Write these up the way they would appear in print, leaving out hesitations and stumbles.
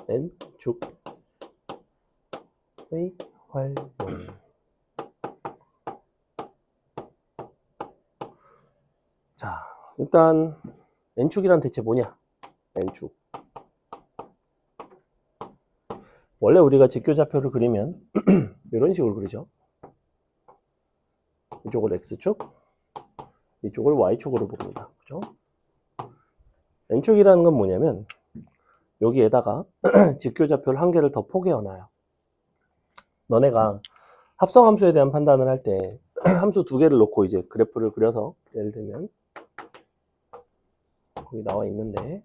N축의 활용. 자, 일단 N축이란 대체 뭐냐? N축. 원래 우리가 직교좌표를 그리면 이런 식으로 그리죠. 이쪽을 X축, 이쪽을 Y축으로 봅니다. 그죠? N축이라는 건 뭐냐면 여기에다가 직교좌표를 한 개를 더 포개어놔요. 너네가 합성함수에 대한 판단을 할 때 함수 두 개를 놓고 이제 그래프를 그려서 예를 들면 거기 나와 있는데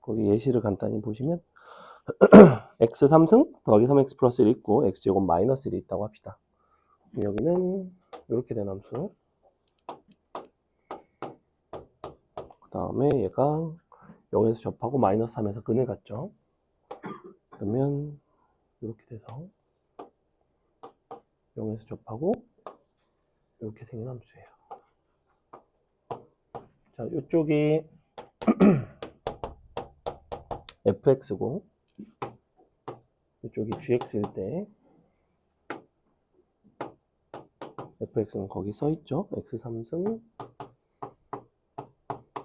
거기 예시를 간단히 보시면 x 3승 더하기 3x 플러스 1 있고 x제곱 마이너스 1이 있다고 합시다. 여기는 이렇게 된 함수, 그 다음에 얘가 0에서 접하고 마이너스 3에서 근을 갖죠. 그러면 이렇게 돼서 0에서 접하고 이렇게 생긴 함수예요. 자, 이쪽이 fx고 이쪽이 gx일 때 fx는 거기 써있죠. x 3승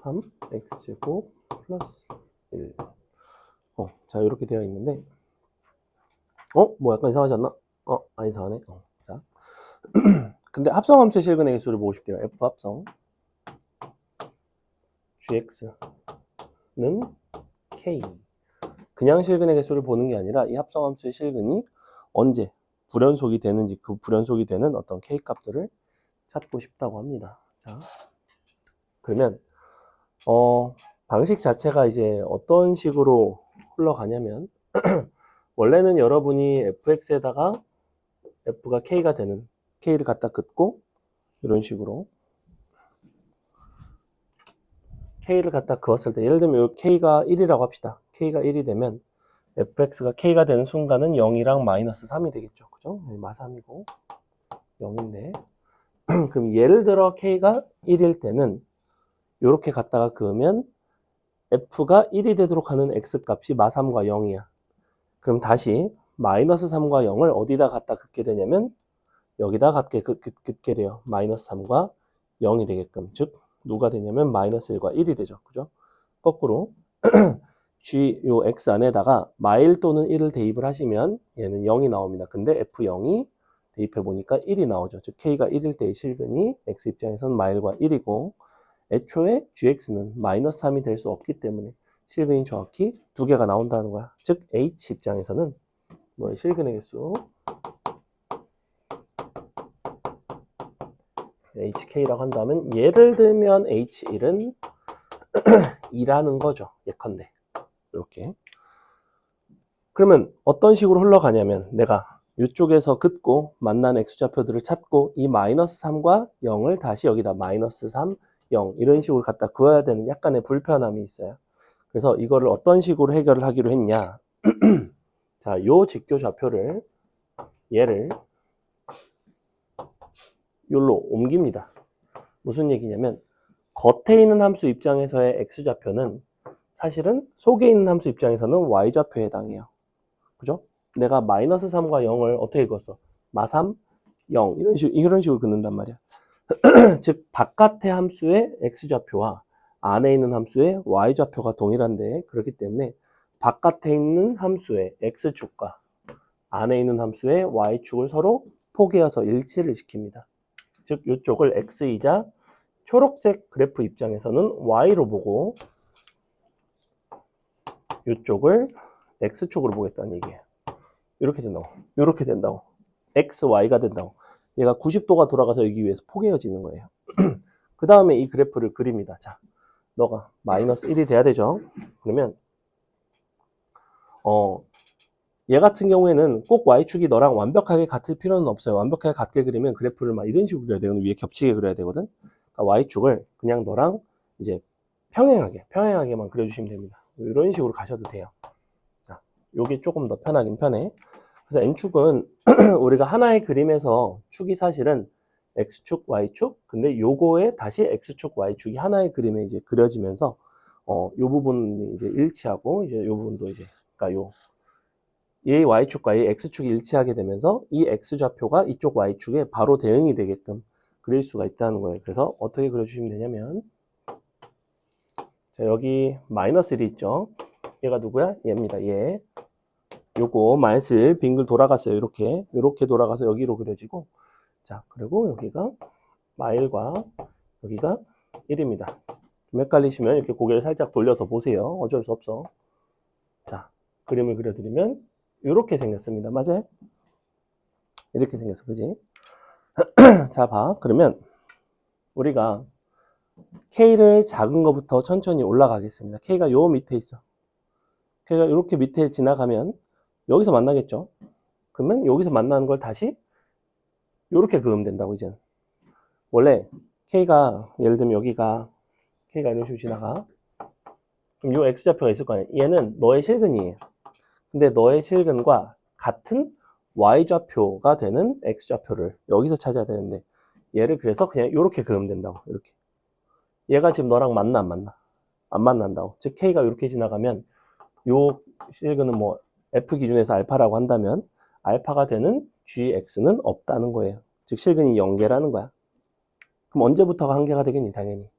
3 x제곱 플러스 1. 자, 이렇게 되어 있는데 뭐 약간 이상하지 않나? 안 이상하네. 자, 근데 합성함수의 실근의 개수를 보고 싶대요. f 합성 gx는 k. 그냥 실근의 개수를 보는 게 아니라 이 합성함수의 실근이 언제 불연속이 되는지, 그 불연속이 되는 어떤 k 값들을 찾고 싶다고 합니다. 자, 그러면 방식 자체가 이제 어떤 식으로 흘러가냐면 원래는 여러분이 fx에다가 f가 k가 되는 k를 갖다 긋고 이런 식으로 k를 갖다 그었을 때 예를 들면 k가 1이라고 합시다. k가 1이 되면 fx가 k가 되는 순간은 0이랑 마이너스 3이 되겠죠. 그죠? 마3이고 0인데 그럼 예를 들어 k가 1일 때는 이렇게 갖다가 그으면 f가 1이 되도록 하는 x 값이 마3과 0이야. 그럼 다시 마이너스 3과 0을 어디다 갖다 긋게 되냐면 여기다 긋게 돼요. 마이너스 3과 0이 되게끔. 즉 누가 되냐면 마이너스 1과 1이 되죠. 그죠? 거꾸로 요 x 안에다가 마일 또는 1을 대입을 하시면 얘는 0이 나옵니다. 근데 f0이 대입해 보니까 1이 나오죠. 즉 k가 1일 때의 실근이 x 입장에서는 마일과 1이고 애초에 gx는 마이너스 3이 될 수 없기 때문에 실근이 정확히 두 개가 나온다는 거야. 즉 h 입장에서는 뭐의 실근의 개수 hk라고 한다면 예를 들면 h1은 2라는 거죠. 예컨대 이렇게. 그러면 어떤 식으로 흘러가냐면 내가 이쪽에서 긋고 만난 x좌표들을 찾고 이 마이너스 3과 0을 다시 여기다 마이너스 3, 0 이런 식으로 갖다 그어야 되는 약간의 불편함이 있어요. 그래서 이거를 어떤 식으로 해결을 하기로 했냐. 자, 요 직교좌표를 얘를 여기로 옮깁니다. 무슨 얘기냐면 겉에 있는 함수 입장에서의 x좌표는 사실은 속에 있는 함수 입장에서는 y좌표에 해당해요. 그죠? 내가 마이너스 3과 0을 어떻게 그었어? 마3, 0 이런 식으로 긋는단 말이야. 즉 바깥의 함수의 x좌표와 안에 있는 함수의 y좌표가 동일한데 그렇기 때문에 바깥에 있는 함수의 x축과 안에 있는 함수의 y축을 서로 포개어서 일치를 시킵니다. 즉 이쪽을 x이자 초록색 그래프 입장에서는 y로 보고 이쪽을 x축으로 보겠다는 얘기예요. 이렇게 된다고. 이렇게 된다고. x, y가 된다고. 얘가 90도가 돌아가서 여기 위에서 포개어지는 거예요. 그 다음에 이 그래프를 그립니다. 자, 너가 마이너스 1이 돼야 되죠. 그러면 얘 같은 경우에는 꼭 y축이 너랑 완벽하게 같을 필요는 없어요. 완벽하게 같게 그리면 그래프를 막 이런 식으로 그려야 되거든. 위에 겹치게 그려야 되거든. 그러니까 y축을 그냥 너랑 이제 평행하게만 그려주시면 됩니다. 이런 식으로 가셔도 돼요. 자, 요게 조금 더 편하긴 편해. 그래서 n축은 우리가 하나의 그림에서 축이 사실은 x축, y축, 근데 요거에 다시 x축, y축이 하나의 그림에 이제 그려지면서 요 부분이 이제 일치하고, 이제 요 부분도 이제, 그러니까 이 y축과 이 x축이 일치하게 되면서 이 x좌표가 이쪽 y축에 바로 대응이 되게끔 그릴 수가 있다는 거예요. 그래서 어떻게 그려주시면 되냐면, 자, 여기 마이너스 1이 있죠. 얘가 누구야? 얘입니다. 얘. 요거 마이너스 1 빙글 돌아갔어요. 이렇게 돌아가서 여기로 그려지고, 자, 그리고 여기가 마일과 여기가 1입니다. 좀 헷갈리시면 이렇게 고개를 살짝 돌려서 보세요. 어쩔 수 없어. 자, 그림을 그려드리면 이렇게 생겼습니다. 맞아요? 이렇게 생겼어. 그지? 자, 봐. 그러면 우리가 K를 작은 것부터 천천히 올라가겠습니다. K가 요 밑에 있어. K가 이렇게 밑에 지나가면 여기서 만나겠죠? 그러면 여기서 만나는 걸 다시 이렇게 그으면 된다고, 이제는. 원래 K가, 예를 들면 여기가 K가 이런 식으로 지나가. 그럼 요 X좌표가 있을 거 아니야. 얘는 너의 실근이에요. 근데 너의 실근과 같은 Y좌표가 되는 X좌표를 여기서 찾아야 되는데, 얘를 그래서 그냥 이렇게 그으면 된다고. 이렇게. 얘가 지금 너랑 만나, 안 만나? 안 만난다고. 즉 K가 이렇게 지나가면 요 실근은 뭐 F 기준에서 알파라고 한다면 알파가 되는 GX는 없다는 거예요. 즉 실근이 0개라는 거야. 그럼 언제부터가 한계가 되겠니? 당연히.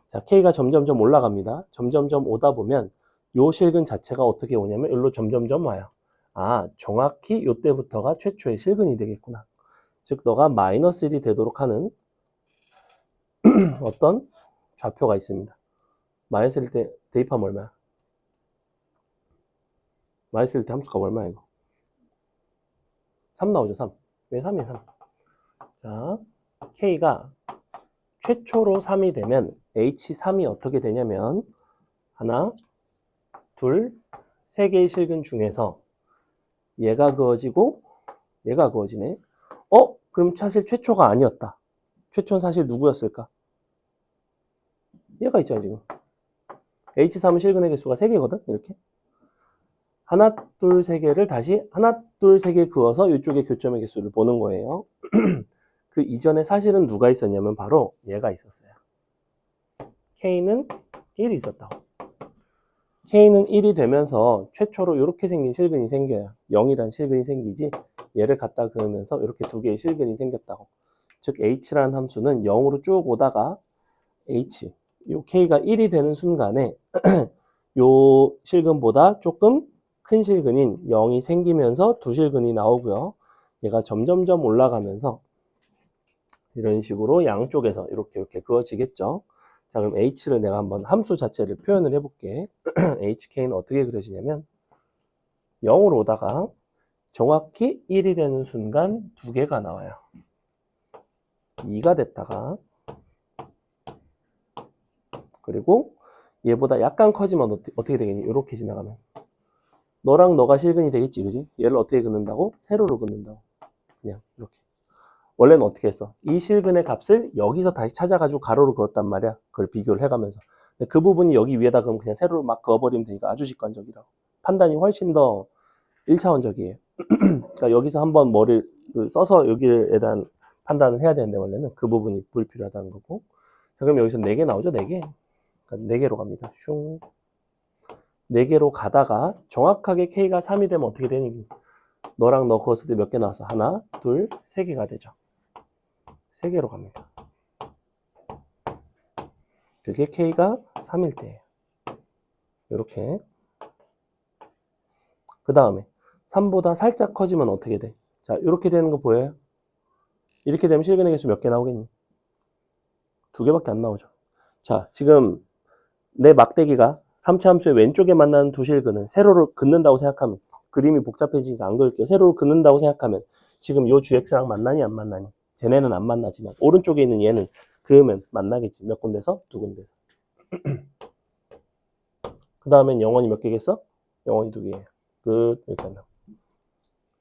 자, K가 점점점 올라갑니다. 점점점 오다 보면 요 실근 자체가 어떻게 오냐면 여기로 점점점 와요. 아, 정확히 요때부터가 최초의 실근이 되겠구나. 즉 너가 마이너스 1이 되도록 하는 어떤 좌표가 있습니다. 마이너스 1 때 대입하면 얼마야? 마이너스 1 때 함수값 얼마야 이거? 3 나오죠, 3. 왜 3이야, 3? 자, K가 최초로 3이 되면 H3이 어떻게 되냐면 하나, 둘, 세 개의 실근 중에서 얘가 그어지고 얘가 그어지네. 그럼 사실 최초가 아니었다. 최초는 사실 누구였을까? 얘가 있잖아, 지금. H3은 실근의 개수가 3개거든? 이렇게. 하나, 둘, 세 개를 다시 하나, 둘, 세 개 그어서 이쪽에 교점의 개수를 보는 거예요. 그 이전에 사실은 누가 있었냐면 바로 얘가 있었어요. K는 1이 있었다고. K는 1이 되면서 최초로 이렇게 생긴 실근이 생겨요. 0이란 실근이 생기지. 얘를 갖다 그으면서 이렇게 두 개의 실근이 생겼다고. 즉 H라는 함수는 0으로 쭉 오다가 H, 요 K가 1이 되는 순간에 요 실근보다 조금 큰 실근인 0이 생기면서 두 실근이 나오고요. 얘가 점점점 올라가면서 이런 식으로 양쪽에서 이렇게 그어지겠죠. 자, 그럼 H를 내가 한번 함수 자체를 표현을 해볼게. HK는 어떻게 그려지냐면 0으로 오다가 정확히 1이 되는 순간 두 개가 나와요. 2가 됐다가 그리고 얘보다 약간 커지면 어떻게 되겠니? 이렇게 지나가면 너랑 너가 실근이 되겠지, 그지? 얘를 어떻게 긋는다고? 세로로 긋는다고. 그냥 이렇게. 원래는 어떻게 했어? 이 실근의 값을 여기서 다시 찾아가지고 가로로 그었단 말이야. 그걸 비교를 해가면서. 근데 그 부분이 여기 위에다 그럼 그냥 세로로 막 그어버리면 되니까 아주 직관적이라고. 판단이 훨씬 더 1차원적이에요. 그러니까 여기서 한번 머리를 써서 여기에 대한 판단을 해야 되는데 원래는 그 부분이 불필요하다는 거고. 자, 그럼 여기서 4개 나오죠? 4개. 그러니까 4개로 갑니다. 슝. 4개로 가다가 정확하게 K가 3이 되면 어떻게 되니? 너랑 너 그었을 때 몇 개 나왔어? 하나, 둘, 3개가 되죠. 3개로 갑니다. 그게 K가 3일 때예요. 이렇게. 그 다음에 3보다 살짝 커지면 어떻게 돼? 자, 이렇게 되는 거 보여요? 이렇게 되면 실근의 개수 몇 개 나오겠니? 2개밖에 안 나오죠. 자, 지금 내 막대기가 3차 함수의 왼쪽에 만나는 두 실근을 세로로 긋는다고 생각하면 그림이 복잡해지니까 안 그릴게요. 세로로 긋는다고 생각하면 지금 요 GX랑 만나니 안 만나니? 쟤네는 안 만나지만 오른쪽에 있는 얘는 그으면 만나겠지. 몇 군데서? 2군데서. 그 다음엔 영원히 몇 개겠어? 영원히 2개예요. 끝. 이렇게 나와.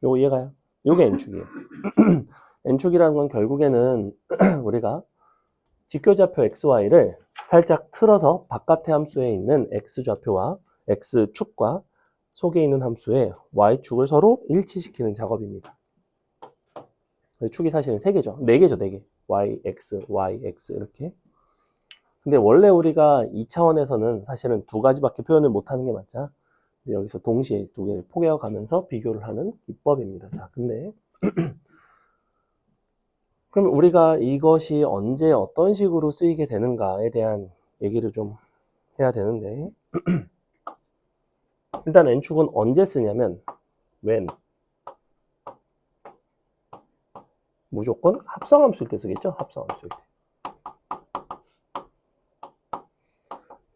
요거 이해가요? 요게 N축이에요. N축이라는 건 결국에는 우리가 직교좌표 XY를 살짝 틀어서 바깥의 함수에 있는 X좌표와 X축과 속에 있는 함수의 Y축을 서로 일치시키는 작업입니다. 축이 사실은 3개죠. 4개죠, 4개. Y, X, Y, X 이렇게. 근데 원래 우리가 2차원에서는 사실은 두 가지밖에 표현을 못하는 게 맞죠. 근데 여기서 동시에 두 개를 포개어 가면서 비교를 하는 기법입니다. 자, 근데 그럼 우리가 이것이 언제 어떤 식으로 쓰이게 되는가에 대한 얘기를 좀 해야 되는데, 일단 n축은 언제 쓰냐면 when, 무조건 합성함수일 때 쓰겠죠. 합성함수일 때.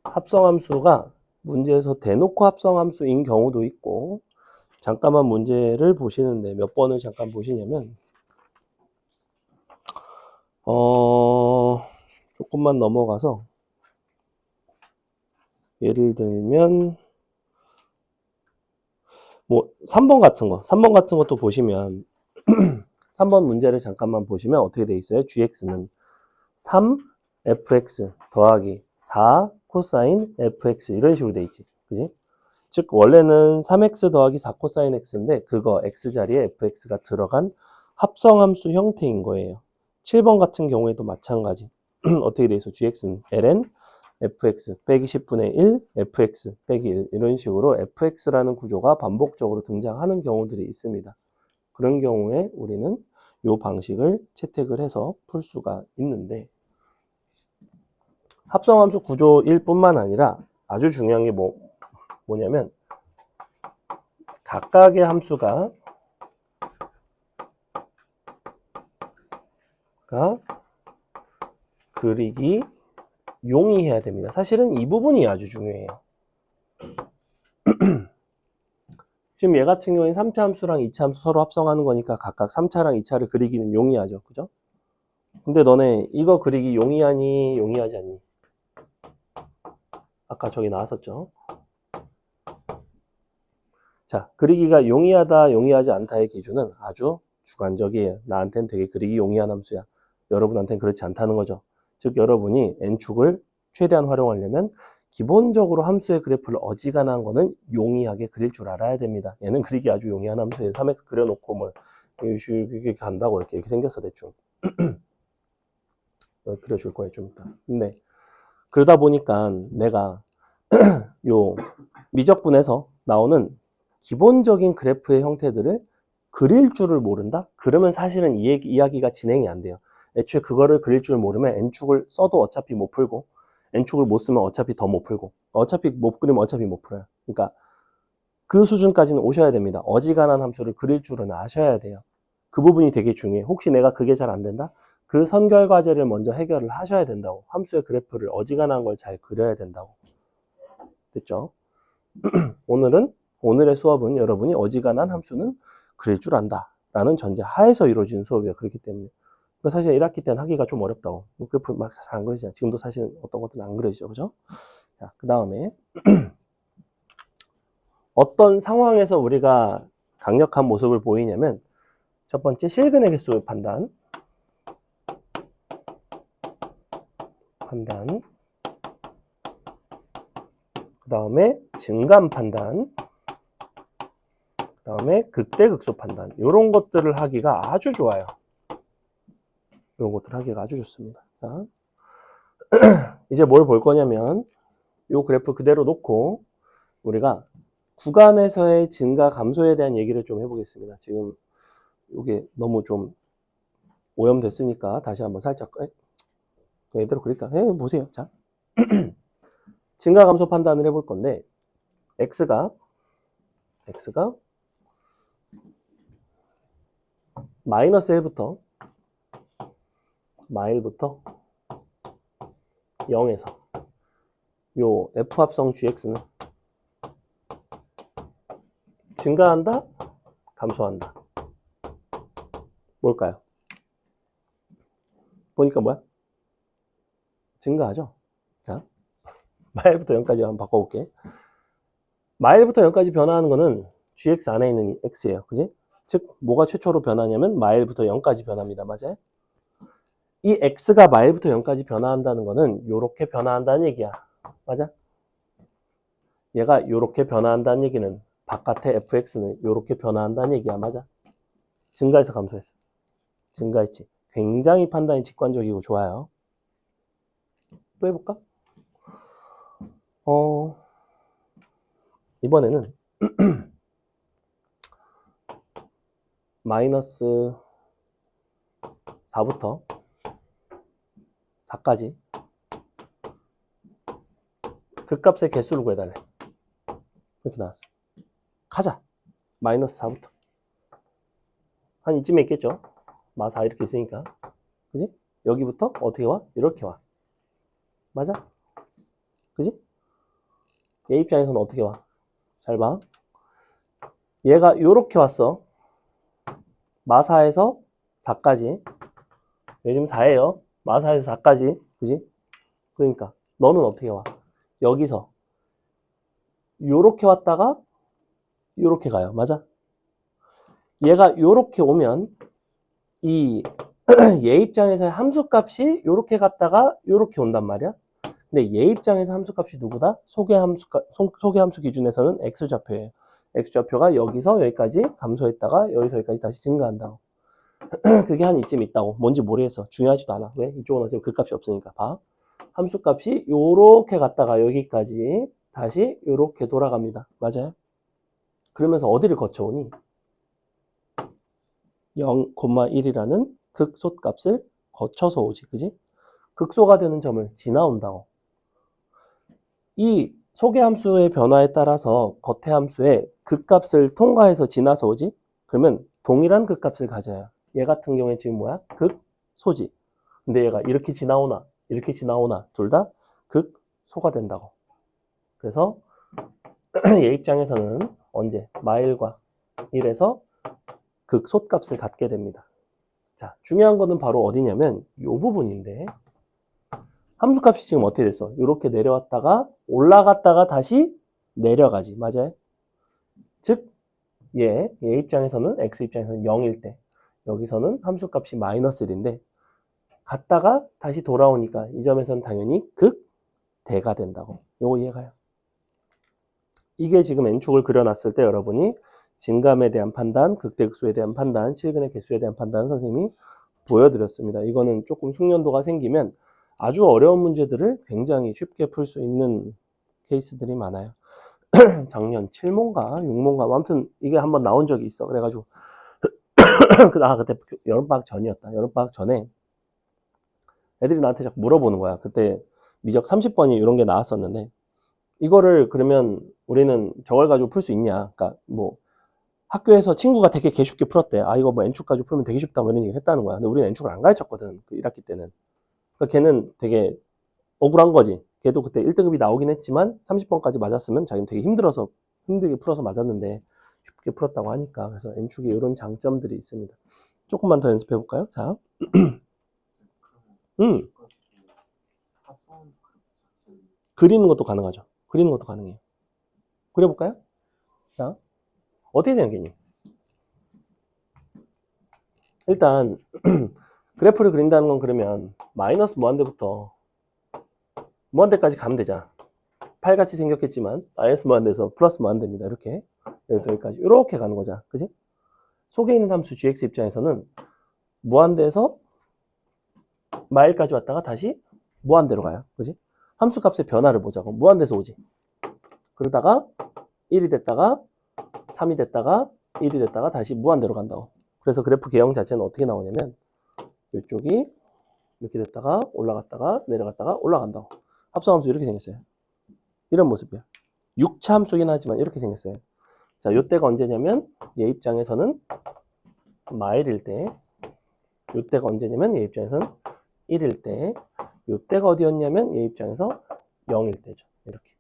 합성함수가 문제에서 대놓고 합성함수인 경우도 있고, 잠깐만 문제를 보시는데 몇 번을 잠깐 보시냐면 조금만 넘어가서 예를 들면 뭐 3번 같은 것도 보시면 3번 문제를 잠깐만 보시면 어떻게 돼 있어요? gx는 3fx 더하기 4 코사인 fx 이런 식으로 돼 있지. 그지? 즉 원래는 3x 더하기 4 코사인 x인데 그거 x 자리에 fx가 들어간 합성함수 형태인 거예요. 7번 같은 경우에도 마찬가지. 어떻게 돼 있어? gx는 ln fx 빼기 10분의 1 fx 빼기 1 이런 식으로 fx라는 구조가 반복적으로 등장하는 경우들이 있습니다. 그런 경우에 우리는 이 방식을 채택을 해서 풀 수가 있는데, 합성함수 구조일 뿐만 아니라 아주 중요한 게 뭐냐면 각각의 함수가 그리기 용이해야 됩니다. 사실은 이 부분이 아주 중요해요. 지금 얘 같은 경우에는 3차 함수랑 2차 함수 서로 합성하는 거니까 각각 3차랑 2차를 그리기는 용이하죠. 그죠? 근데 너네 이거 그리기 용이하니 용이하지 않니? 아까 저기 나왔었죠. 자, 그리기가 용이하다 용이하지 않다의 기준은 아주 주관적이에요. 나한테는 되게 그리기 용이한 함수야. 여러분한테는 그렇지 않다는 거죠. 즉 여러분이 n축을 최대한 활용하려면 기본적으로 함수의 그래프를 어지간한 거는 용이하게 그릴 줄 알아야 됩니다. 얘는 그리기 아주 용이한 함수예요. 3x 그려놓고 뭐 이렇게 간다고 이렇게 생겼어 대충. 그려줄 거예요 좀 이따. 근데 그러다 보니까 내가 요 미적분에서 나오는 기본적인 그래프의 형태들을 그릴 줄을 모른다? 그러면 사실은 이야기가 진행이 안 돼요. 애초에 그거를 그릴 줄 모르면 n축을 써도 어차피 못 풀고 n축을 못 쓰면 어차피 더 못 풀고 어차피 못 그리면 어차피 못 풀어요. 그러니까 그 수준까지는 오셔야 됩니다. 어지간한 함수를 그릴 줄은 아셔야 돼요. 그 부분이 되게 중요해요. 혹시 내가 그게 잘 안 된다? 그 선결 과제를 먼저 해결을 하셔야 된다고. 함수의 그래프를 어지간한 걸 잘 그려야 된다고. 됐죠? 오늘의 수업은 여러분이 어지간한 함수는 그릴 줄 안다 라는 전제 하에서 이루어지는 수업이에요. 그렇기 때문에 사실 1학기 때는 하기가 좀 어렵다고. 그래프 막 잘 안 그려지잖아요. 지금도 사실 어떤 것들은 안 그려지죠. 그죠? 자, 그 다음에 어떤 상황에서 우리가 강력한 모습을 보이냐면 첫 번째 실근의 개수 판단 그 다음에 증감 판단 그 다음에 극대극소 판단 이런 것들을 하기가 아주 좋아요. 이런 것들을 하기가 아주 좋습니다. 자, 이제 뭘 볼 거냐면 이 그래프 그대로 놓고 우리가 구간에서의 증가 감소에 대한 얘기를 좀 해보겠습니다. 지금 이게 너무 좀 오염됐으니까 다시 한번 살짝 이대로 그릴까? 보세요. 자, 증가 감소 판단을 해볼 건데 x가 마이너스 1부터 마일부터 0에서 요 f 합성 gx는 증가한다? 감소한다? 뭘까요? 보니까 뭐야? 증가하죠? 자, 마일부터 0까지 한번 바꿔볼게. 마일부터 0까지 변화하는 거는 gx 안에 있는 x예요. 그지? 즉, 뭐가 최초로 변하냐면 마일부터 0까지 변합니다. 맞아요? 이 x가 마일부터 0까지 변화한다는 거는 이렇게 변화한다는 얘기야. 맞아? 얘가 이렇게 변화한다는 얘기는 바깥의 fx는 이렇게 변화한다는 얘기야. 맞아? 증가해서 감소했어. 증가했지. 굉장히 판단이 직관적이고 좋아요. 또 해볼까? 이번에는 마이너스 4부터 4까지 극값의 개수를 구해달래. 이렇게 나왔어. 가자. 마이너스 4부터. 한 이쯤에 있겠죠? 마 4 이렇게 있으니까. 그지? 여기부터 어떻게 와? 이렇게 와. 맞아? 그지? 얘 입장에서는 어떻게 와? 잘 봐. 얘가 요렇게 왔어. 마 4에서 4까지. 요즘 4예요. 마 4에서 4까지. 그지? 그러니까 너는 어떻게 와? 여기서 요렇게 왔다가 요렇게 가요. 맞아? 얘가 요렇게 오면 이 얘 입장에서의 함수값이 요렇게 갔다가 요렇게 온단 말이야. 근데 얘 입장에서 함수값이 누구다? 소개함수 기준에서는 x좌표예요. x좌표가 여기서 여기까지 감소했다가 여기서 여기까지 다시 증가한다고. 그게 한 이쯤 있다고. 뭔지 모르겠어. 중요하지도 않아. 왜? 이쪽은 어차피 그 값이 없으니까. 봐. 함수값이 요렇게 갔다가 여기까지 다시 요렇게 돌아갑니다. 맞아요? 그러면서 어디를 거쳐오니? 0,1이라는 극소값을 거쳐서 오지. 그지? 극소가 되는 점을 지나온다고. 이 소개함수의 변화에 따라서 겉해함수의 극값을 통과해서 지나서 오지? 그러면 동일한 극값을 가져요. 얘 같은 경우에 지금 뭐야? 극소지. 근데 얘가 이렇게 지나오나 이렇게 지나오나 둘 다 극소가 된다고. 그래서 얘 입장에서는 언제? 마일과 1에서 극소값을 갖게 됩니다. 자, 중요한 거는 바로 어디냐면 이 부분인데 함수값이 지금 어떻게 됐어? 이렇게 내려왔다가 올라갔다가 다시 내려가지. 맞아요? 즉 얘 입장에서는 x 입장에서는 0일 때 여기서는 함수값이 마이너스 1인데 갔다가 다시 돌아오니까 이 점에서는 당연히 극대가 된다고. 요거 이해가요? 이게 지금 n축을 그려놨을 때 여러분이 증감에 대한 판단, 극대극소에 대한 판단, 실근의 개수에 대한 판단 선생님이 보여드렸습니다. 이거는 조금 숙련도가 생기면 아주 어려운 문제들을 굉장히 쉽게 풀 수 있는 케이스들이 많아요. 작년 7모인가 6모인가 아무튼 이게 한번 나온 적이 있어. 그래가지고 그때 여름방학 전이었다. 여름방학 전에 애들이 나한테 자꾸 물어보는 거야. 그때 미적 30번이 이런 게 나왔었는데 이거를 그러면 우리는 저걸 가지고 풀 수 있냐. 그러니까 뭐 학교에서 친구가 되게 쉽게 풀었대. 아 이거 뭐 n축 가지고 풀면 되게 쉽다 뭐 이런 얘기를 했다는 거야. 근데 우리는 n축을 안 가르쳤거든. 그 1학기 때는. 그러니까 걔는 되게 억울한 거지. 걔도 그때 1등급이 나오긴 했지만 30번까지 맞았으면 자기는 되게 힘들게 풀어서 맞았는데 쉽게 풀었다고 하니까. 그래서 n축에 이런 장점들이 있습니다. 조금만 더 연습해 볼까요? 자, 그리는 것도 가능하죠. 그리는 것도 가능해요. 그려볼까요? 자, 어떻게 생각했니? 일단 그래프를 그린다는 건 그러면 마이너스 무한대부터 무한대까지 가면 되잖아. 팔같이 생겼겠지만 마이너스 무한대에서 플러스 무한대입니다. 이렇게 여기부터 여기까지 이렇게 가는 거잖아. 그지? 속에 있는 함수 gx 입장에서는 무한대에서 마일까지 왔다가 다시 무한대로 가요. 그지? 함수값의 변화를 보자고. 무한대에서 오지. 그러다가 1이 됐다가 3이 됐다가 1이 됐다가 다시 무한대로 간다고. 그래서 그래프 개형 자체는 어떻게 나오냐면 이쪽이 이렇게 됐다가 올라갔다가 내려갔다가 올라간다고. 합성함수 이렇게 생겼어요. 이런 모습이야. 6차 함수긴 하지만 이렇게 생겼어요. 자, 요때가 언제냐면 얘 입장에서는 마일일 때, 요때가 언제냐면 얘 입장에서는 1일 때, 요때가 어디였냐면 얘 입장에서 0일 때죠. 이렇게.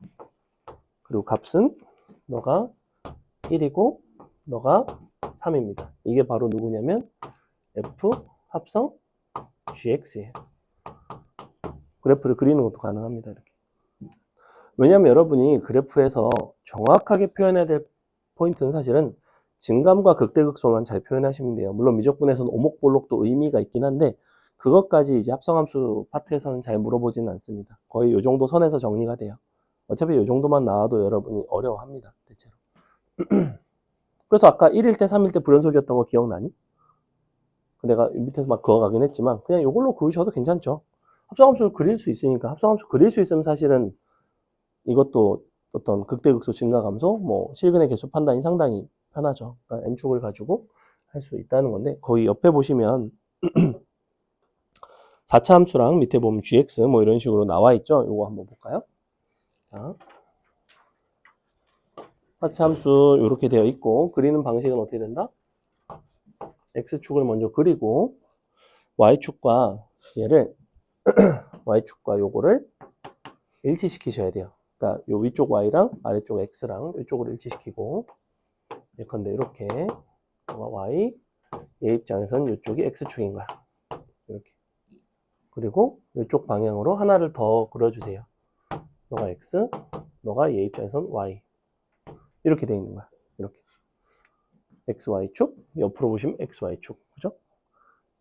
그리고 값은 너가 1이고 너가 3입니다. 이게 바로 누구냐면 F 합성 GX예요. 그래프를 그리는 것도 가능합니다. 이렇게. 왜냐하면 여러분이 그래프에서 정확하게 표현해야 될 포인트는 사실은 증감과 극대극소만 잘 표현하시면 돼요. 물론 미적분에서는 오목볼록도 의미가 있긴 한데 그것까지 이제 합성함수 파트에서는 잘 물어보지는 않습니다. 거의 이 정도 선에서 정리가 돼요. 어차피 이 정도만 나와도 여러분이 어려워합니다. 대체로. 그래서 아까 1일 때 3일 때 불연속이었던 거 기억나니? 내가 밑에서 막 그어가긴 했지만 그냥 이걸로 그으셔도 괜찮죠. 합성함수를 그릴 수 있으니까 합성함수 그릴 수 있으면 사실은 이것도 어떤 극대극소 증가감소, 뭐 실근의 개수 판단이 상당히 편하죠. 그러니까 n축을 가지고 할 수 있다는 건데 거기 옆에 보시면 4차 함수랑 밑에 보면 gx 뭐 이런 식으로 나와 있죠. 이거 한번 볼까요? 자, 4차 함수 이렇게 되어 있고 그리는 방식은 어떻게 된다? x축을 먼저 그리고 y축과 얘를 y축과 요거를 일치시키셔야 돼요. 그러니까 요 위쪽 y랑 아래쪽 x랑 이쪽을 일치시키고 예컨대 이렇게 y 얘 입장에서는 이쪽이 x축인 거야. 이렇게. 그리고 이쪽 방향으로 하나를 더 그려주세요. 너가 x, 너가 얘 입장에서는 y. 이렇게 돼 있는 거야. 이렇게. xy축, 옆으로 보시면 xy축. 그죠?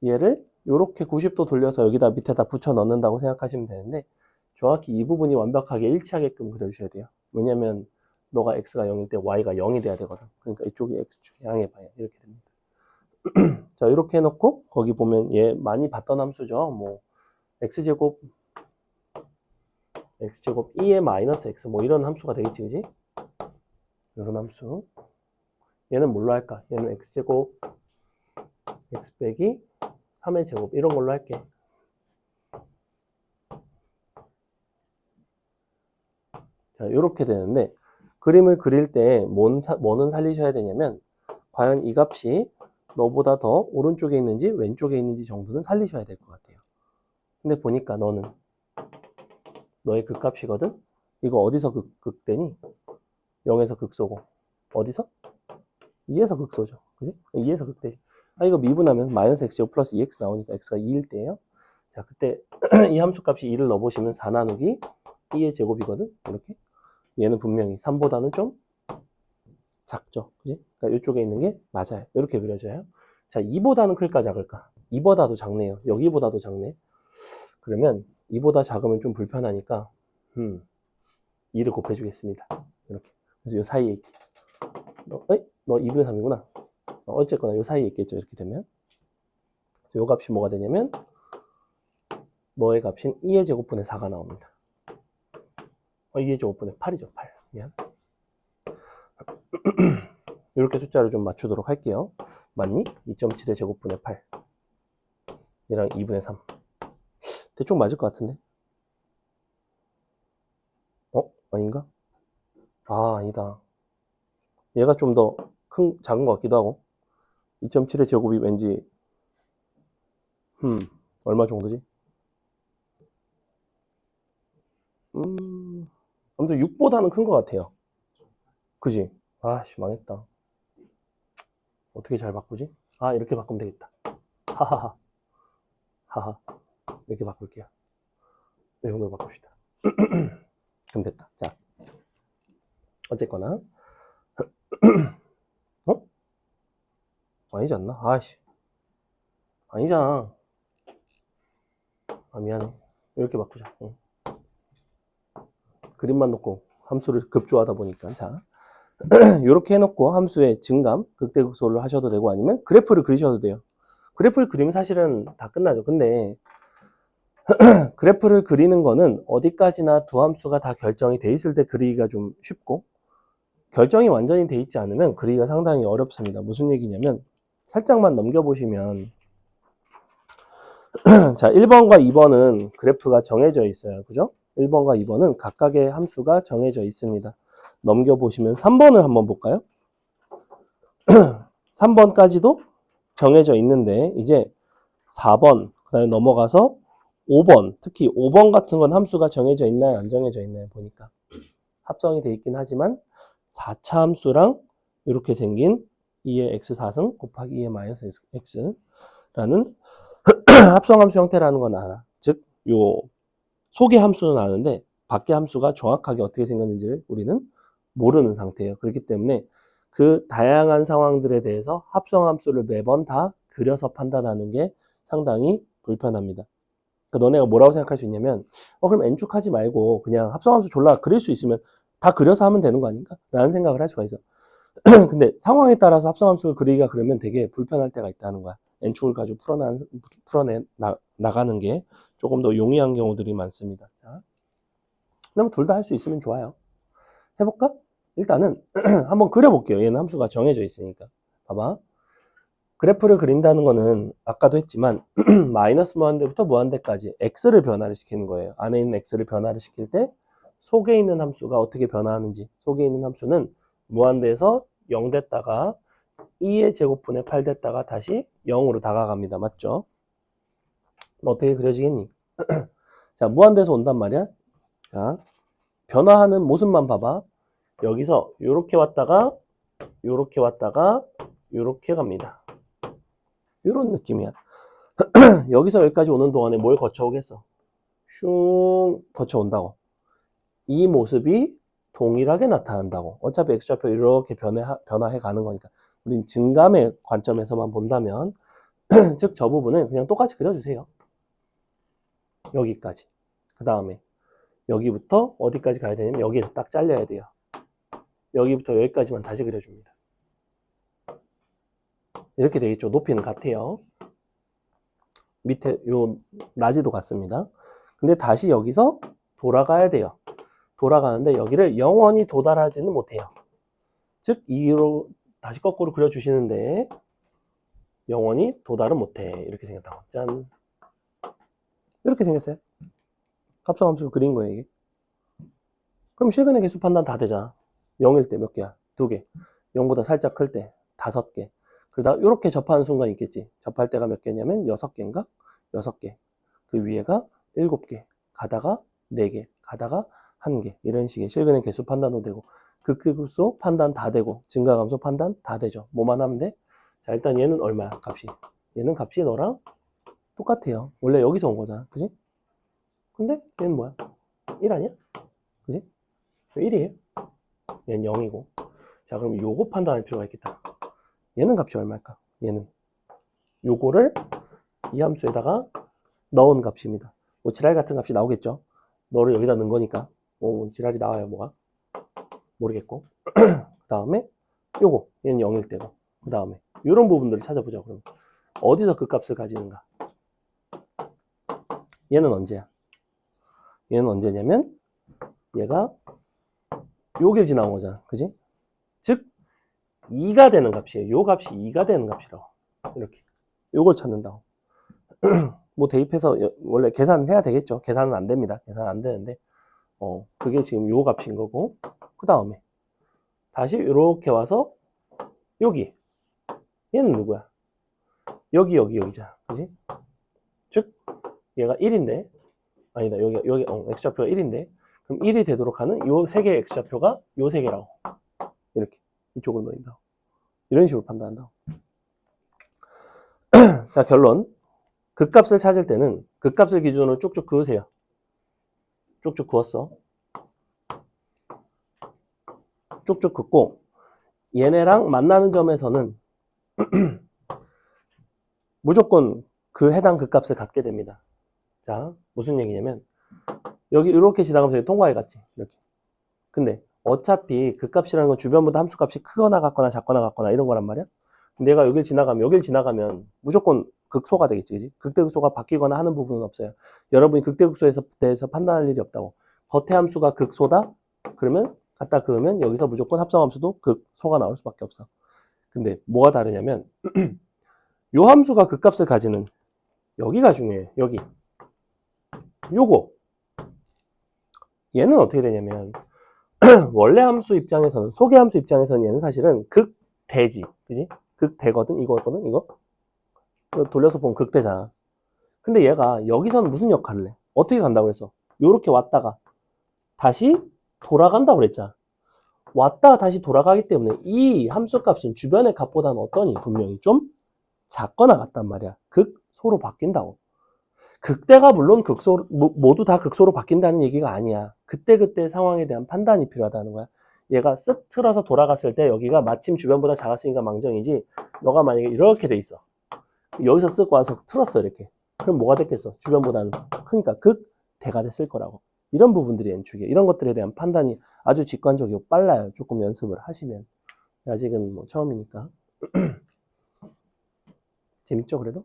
얘를 이렇게 90도 돌려서 여기다 밑에다 붙여 넣는다고 생각하시면 되는데 정확히 이 부분이 완벽하게 일치하게끔 그려주셔야 돼요. 왜냐면 너가 x가 0일 때 y가 0이 돼야 되거든. 그러니까 이쪽이 x축 향해 봐요. 이렇게 됩니다. 자, 이렇게 해놓고 거기 보면 얘 많이 봤던 함수죠. 뭐 x제곱 2의 마이너스 x 뭐 이런 함수가 되겠지, 그지? 이런 함수. 얘는 뭘로 할까? 얘는 x제곱 x 빼기 3의 제곱 이런 걸로 할게. 자, 이렇게 되는데 그림을 그릴 때 뭐는 살리셔야 되냐면 과연 이 값이 너보다 더 오른쪽에 있는지 왼쪽에 있는지 정도는 살리셔야 될 것 같아요. 근데 보니까 너는 너의 극값이거든? 이거 어디서 극대니? 0에서 극소고 어디서? 2에서 극소죠. 그지? 2에서 극대지. 아, 이거 미분하면 마이너스 x제곱 플러스 2x 나오니까 x가 2일 때예요. 자, 그때 이 함수 값이 2를 넣어보시면 4 나누기 2의 제곱이거든? 이렇게. 얘는 분명히 3보다는 좀 작죠. 그지? 그러니까 이쪽에 있는 게 맞아요. 이렇게 그려져요. 자, 2보다는 클까 작을까? 2보다도 작네요. 여기보다도 작네. 그러면 2보다 작으면 좀 불편하니까 2를 곱해주겠습니다. 이렇게. 그래서 이 사이에 있기. 너 2분의 3이구나. 어쨌거나 이 사이에 있겠죠. 이렇게 되면. 이 값이 뭐가 되냐면 너의 값인 2의 제곱분의 4가 나옵니다. 2의 제곱분의 8이죠. 8. 미안. 이렇게 숫자를 좀 맞추도록 할게요. 맞니? 2.7의 제곱분의 8. 얘랑 2분의 3. 대충 맞을 것 같은데? 아닌가? 아, 아니다. 얘가 좀 더 작은 것 같기도 하고. 2.7의 제곱이 왠지 얼마 정도지? 아무튼 6보다는 큰 것 같아요. 그지? 아씨, 망했다. 어떻게 잘 바꾸지? 아, 이렇게 바꾸면 되겠다. 하하하. 하하. 이렇게 바꿀게요. 이 정도로 바꿉시다. 그럼 됐다. 자. 어쨌거나. 아니지 않나? 아씨. 아니잖아. 아, 미안해. 이렇게 바꾸자. 응. 그림만 놓고 함수를 급조하다 보니까. 자. 이렇게 해놓고 함수의 증감, 극대극소를 하셔도 되고 아니면 그래프를 그리셔도 돼요. 그래프를 그리면 사실은 다 끝나죠. 근데 그래프를 그리는 거는 어디까지나 두 함수가 다 결정이 돼 있을 때 그리기가 좀 쉽고 결정이 완전히 돼 있지 않으면 그리기가 상당히 어렵습니다. 무슨 얘기냐면 살짝만 넘겨보시면 자, 1번과 2번은 그래프가 정해져 있어요. 그죠? 1번과 2번은 각각의 함수가 정해져 있습니다. 넘겨보시면 3번을 한번 볼까요? 3번까지도 정해져 있는데 이제 4번, 그 다음에 넘어가서 5번, 특히 5번 같은 건 함수가 정해져 있나요? 안 정해져 있나요? 보니까 합성이 돼 있긴 하지만 4차 함수랑 이렇게 생긴 2의 x4승 곱하기 2의 마이너스 x라는 합성함수 형태라는 건 알아. 즉, 요 속의 함수는 아는데 밖의 함수가 정확하게 어떻게 생겼는지를 우리는 모르는 상태예요. 그렇기 때문에 그 다양한 상황들에 대해서 합성함수를 매번 다 그려서 판단하는 게 상당히 불편합니다. 그러니까 너네가 뭐라고 생각할 수 있냐면 그럼 n축하지 말고 그냥 합성함수 졸라 그릴 수 있으면 다 그려서 하면 되는 거 아닌가? 라는 생각을 할 수가 있어. 근데 상황에 따라서 합성함수를 그리기가 그러면 되게 불편할 때가 있다는 거야. n축을 가지고 풀어내 나가는 게 조금 더 용이한 경우들이 많습니다. 자, 그럼 둘 다 할 수 있으면 좋아요. 해볼까? 일단은 한번 그려볼게요. 얘는 함수가 정해져 있으니까. 봐봐. 그래프를 그린다는 거는 아까도 했지만 마이너스 무한대부터 무한대까지 x를 변화를 시키는 거예요. 안에 있는 x를 변화를 시킬 때 속에 있는 함수가 어떻게 변화하는지, 속에 있는 함수는 무한대에서 0 됐다가 2의 제곱분의 8 됐다가 다시 0으로 다가갑니다. 맞죠? 어떻게 그려지겠니? 자, 무한대에서 온단 말이야. 자, 변화하는 모습만 봐봐. 여기서 이렇게 왔다가 이렇게 왔다가 이렇게 갑니다. 이런 느낌이야. 여기서 여기까지 오는 동안에 뭘 거쳐오겠어? 슝 거쳐온다고. 이 모습이 동일하게 나타난다고. 어차피 x좌표 이렇게 변화해 가는 거니까. 우린 증감의 관점에서만 본다면 즉 저 부분을 그냥 똑같이 그려주세요. 여기까지. 그 다음에 여기부터 어디까지 가야 되냐면 여기에서 딱 잘려야 돼요. 여기부터 여기까지만 다시 그려줍니다. 이렇게 되겠죠. 높이는 같아요. 밑에 요 나지도 같습니다. 근데 다시 여기서 돌아가야 돼요. 돌아가는데 여기를 영원히 도달하지는 못해요. 즉 이로 다시 거꾸로 그려주시는데 영원히 도달은 못해. 이렇게 생겼다고. 짠. 이렇게 생겼어요. 합성함수를 그린 거예요, 이게. 그럼 실근의 개수 판단 다 되잖아. 0일 때 몇 개야? 2개. 0보다 살짝 클 때 5개. 그러다 이렇게 접하는 순간 있겠지. 접할 때가 몇 개냐면 6개인가? 6개. 그 위에가 7개. 가다가 4개. 가다가 1개. 이런 식의 실근의 개수 판단도 되고 극대극소 판단 다 되고 증가감소 판단 다 되죠. 뭐만 하면 돼? 자, 일단 얘는 얼마야? 값이. 얘는 값이 너랑 똑같아요. 원래 여기서 온 거잖아. 그지? 근데 얘는 뭐야? 1 아니야? 그지? 1이에요. 얘는 0이고. 자, 그럼 요거 판단할 필요가 있겠다. 얘는 값이 얼마일까? 얘는. 요거를 이 함수에다가 넣은 값입니다. 뭐 지랄 같은 값이 나오겠죠? 너를 여기다 넣은 거니까. 뭐 지랄이 나와요, 뭐가? 모르겠고. 그 다음에 요거. 얘는 0일 때고. 그 다음에 요런 부분들을 찾아보자, 그러면. 어디서 그 값을 가지는가? 얘는 언제야? 얘는 언제냐면 얘가 요길 지나온 거잖아. 그지? 즉 2가 되는 값이에요. 요 값이 2가 되는 값이라고. 이렇게. 요걸 찾는다고. 뭐 대입해서 원래 계산을 해야 되겠죠. 계산은 안 됩니다. 계산 안 되는데 그게 지금 요 값인 거고 그 다음에 다시 이렇게 와서 여기 얘는 누구야? 여기잖아. 그지? 즉 얘가 1인데 아니다. 여기 x좌표가 1인데 그럼 1이 되도록 하는 요 세 개의 x좌표가 요 세 개라고. 이렇게 이쪽을 넣는다. 이런 식으로 판단한다. 자, 결론. 극값을 찾을 때는 극값을 기준으로 쭉쭉 그으세요. 쭉쭉 그었어. 쭉쭉 긋고 얘네랑 만나는 점에서는 무조건 그 해당 극값을 갖게 됩니다. 자, 무슨 얘기냐면 여기 이렇게 지나가면서 통과해 갔지. 이렇게. 근데 어차피 극값이라는 건 주변보다 함수값이 크거나 같거나 작거나 같거나 이런 거란 말이야. 내가 여길 지나가면 무조건 극소가 되겠지. 그지? 극대극소가 바뀌거나 하는 부분은 없어요. 여러분이 극대극소에 대해서 판단할 일이 없다고. 겉의 함수가 극소다? 그러면 갖다 그으면 여기서 무조건 합성함수도 극소가 나올 수밖에 없어. 근데 뭐가 다르냐면 요 함수가 극값을 가지는 여기가 중요해. 여기. 요거. 얘는 어떻게 되냐면 원래 함수 입장에서는 소개 함수 입장에서는 얘는 사실은 극대지. 그지? 극대거든. 이거거든. 이거. 돌려서 보면 극대잖아. 근데 얘가 여기서는 무슨 역할을 해? 어떻게 간다고 그랬어? 요렇게 왔다가 다시 돌아간다고 그랬잖아. 왔다가 다시 돌아가기 때문에 이 함수값은 주변의 값보다는 어떠니? 분명히 좀 작거나 같단 말이야. 극소로 바뀐다고. 극대가 물론 모두 다 극소로 바뀐다는 얘기가 아니야. 그때그때 상황에 대한 판단이 필요하다는 거야. 얘가 쓱 틀어서 돌아갔을 때 여기가 마침 주변보다 작았으니까 망정이지. 너가 만약에 이렇게 돼 있어. 여기서 쓱 와서 틀었어 이렇게. 그럼 뭐가 됐겠어? 주변보다는 크니까 극대가 됐을 거라고. 이런 부분들이 N축이에요. 이런 것들에 대한 판단이 아주 직관적이고 빨라요. 조금 연습을 하시면. 아직은 뭐 처음이니까. 재밌죠 그래도?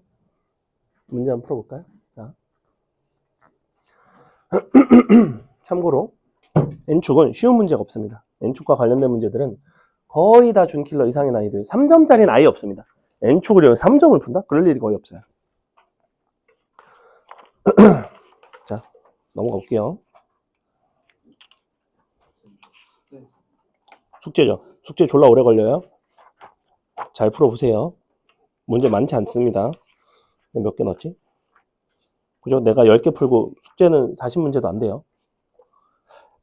문제 한번 풀어볼까요? 자, 참고로 N축은 쉬운 문제가 없습니다. N축과 관련된 문제들은 거의 다 준킬러 이상의 난이도에 3점짜리는 아예 없습니다. N축을 이용 3점을 푼다? 그럴 일이 거의 없어요. 자, 넘어가 볼게요. 숙제죠. 숙제 졸라 오래 걸려요. 잘 풀어보세요. 문제 많지 않습니다. 몇 개 넣었지? 그죠? 내가 10개 풀고 숙제는 40문제도 안 돼요.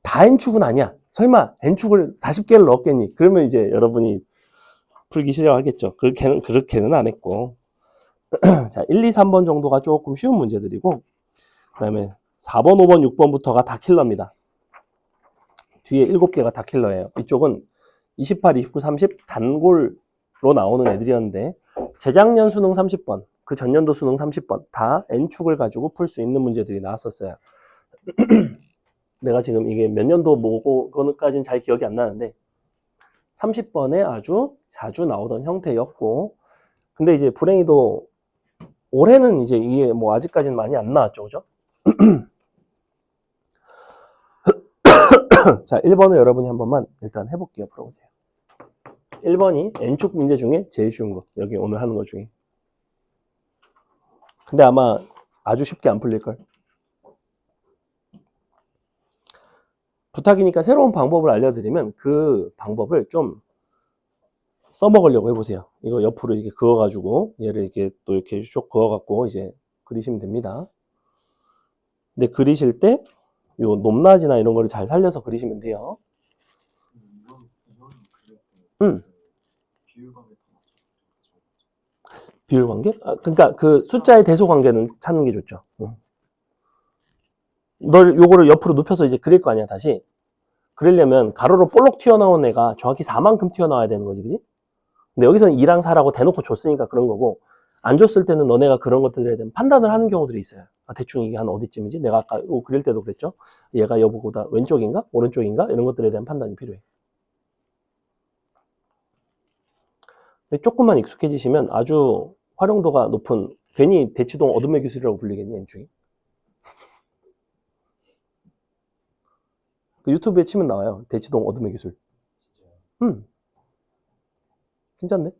다 N축은 아니야. 설마 N축을 40개를 넣었겠니? 그러면 이제 여러분이 풀기 시작하겠죠. 그렇게는 안 했고. 자, 1, 2, 3번 정도가 조금 쉬운 문제들이고, 그 다음에 4번, 5번, 6번부터가 다 킬러입니다. 뒤에 7개가 다 킬러예요. 이쪽은 28, 29, 30 단골로 나오는 애들이었는데, 재작년 수능 30번, 그 전년도 수능 30번, 다 N축을 가지고 풀 수 있는 문제들이 나왔었어요. 내가 지금 이게 몇 년도 뭐고, 그거까지는 잘 기억이 안 나는데, 30번에 아주 자주 나오던 형태였고, 근데 이제 불행히도 올해는 이제 이게 뭐 아직까지는 많이 안 나왔죠, 그죠? 자, 1번을 여러분이 한 번만 일단 해볼게요. 풀어보세요. 1번이 N축 문제 중에 제일 쉬운 거. 여기 오늘 하는 거 중에. 근데 아마 아주 쉽게 안 풀릴걸. 부탁이니까 새로운 방법을 알려드리면 그 방법을 좀 써먹으려고 해보세요. 이거 옆으로 이렇게 그어가지고 얘를 이렇게 또 이렇게 쭉 그어갖고 이제 그리시면 됩니다. 근데 그리실 때 요 높낮이나 이런 거를 잘 살려서 그리시면 돼요. 비율 관계? 그러니까 그 숫자의 대소 관계는 찾는 게 좋죠. 널 요거를 옆으로 눕혀서 이제 그릴 거 아니야, 다시. 그리려면 가로로 볼록 튀어나온 애가 정확히 4만큼 튀어나와야 되는 거지, 그지? 근데 여기서는 2랑 4라고 대놓고 줬으니까 그런 거고, 안 줬을 때는 너네가 그런 것들에 대한 판단을 하는 경우들이 있어요. 대충 이게 한 어디쯤이지? 내가 아까 요 그릴 때도 그랬죠? 얘가 여보보다 왼쪽인가? 오른쪽인가? 이런 것들에 대한 판단이 필요해. 조금만 익숙해지시면 아주 활용도가 높은, 괜히 대치동 어둠의 기술이라고 불리겠니, N축이? 그 유튜브에 치면 나와요. 대치동 어둠의 기술. 진짠데?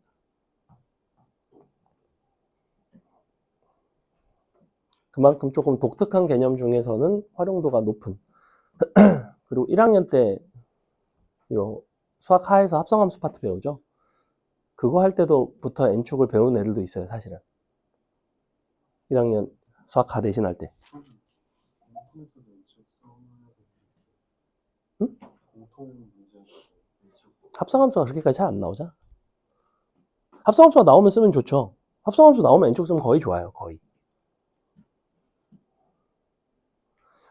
그만큼 조금 독특한 개념 중에서는 활용도가 높은. 그리고 1학년 때 요 수학 하에서 합성함수 파트 배우죠? 그거 할 때도부터 N축을 배우는 애들도 있어요, 사실은. 1학년 수학 하 대신 할 때. 응? 합성함수가 그렇게까지 잘 안 나오잖아. 합성함수가 나오면 쓰면 좋죠. 합성함수 나오면 N축 쓰면 거의 좋아요, 거의.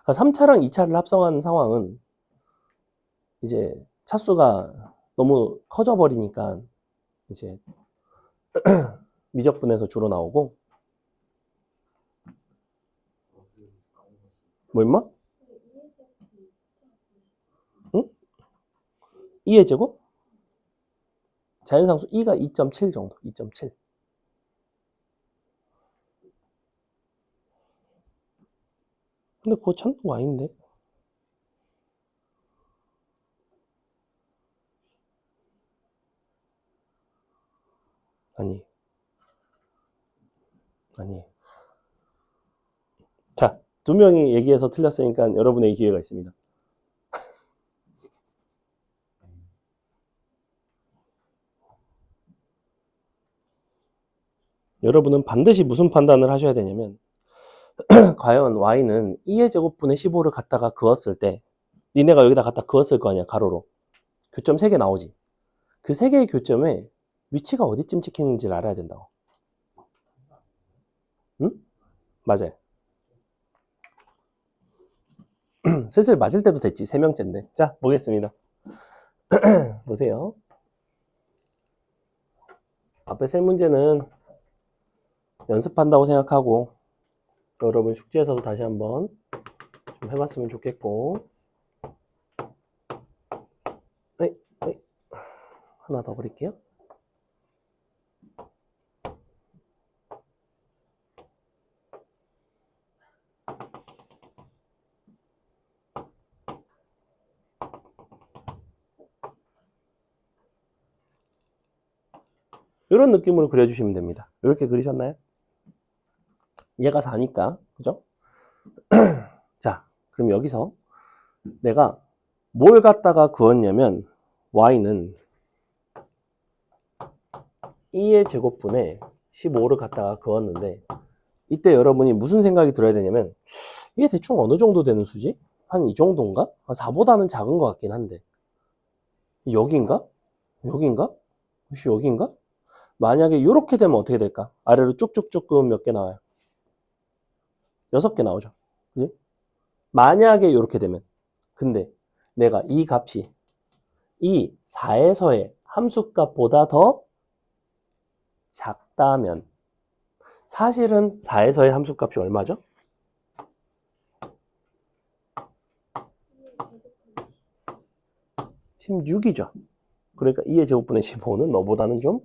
그러니까 3차랑 2차를 합성하는 상황은 이제 차수가 너무 커져버리니까 이제 미적분에서 주로 나오고. 뭐 임마? 응? 2의 제곱? 자연상수 2가 2.7 정도. 2.7. 근데 그거 찾는 거 아닌데? 아니. 자, 두 명이 얘기해서 틀렸으니까 여러분의 기회가 있습니다. 여러분은 반드시 무슨 판단을 하셔야 되냐면, 과연 y는 2의 제곱분의 15를 갖다가 그었을 때, 니네가 여기다 갖다 그었을 거 아니야, 가로로. 교점 3개 나오지. 그 3개의 교점에 위치가 어디쯤 찍히는지를 알아야 된다고. 응? 맞아요. 슬슬 맞을 때도 됐지. 3명째인데. 자, 보겠습니다. 보세요. 앞에 세 문제는 연습한다고 생각하고 여러분 숙제에서도 다시 한번 좀 해봤으면 좋겠고. 하나 더 그릴게요. 이런 느낌으로 그려주시면 됩니다. 이렇게 그리셨나요? 얘가 4니까, 그죠? 자, 그럼 여기서 내가 뭘 갖다가 그었냐면 y는 2의 제곱분에 15를 갖다가 그었는데 이때 여러분이 무슨 생각이 들어야 되냐면 이게 대충 어느 정도 되는 수지? 한 이 정도인가? 4보다는 작은 것 같긴 한데 여기인가? 여기인가? 혹시 여기인가? 만약에 이렇게 되면 어떻게 될까? 아래로 쭉쭉쭉 그으면 몇 개 나와요? 6개 나오죠. 그지? 만약에 이렇게 되면 근데 내가 이 값이 이 4에서의 함수값보다 더 작다면 사실은 4에서의 함수값이 얼마죠? 16이죠. 그러니까 2의 제곱분의 15는 너보다는 좀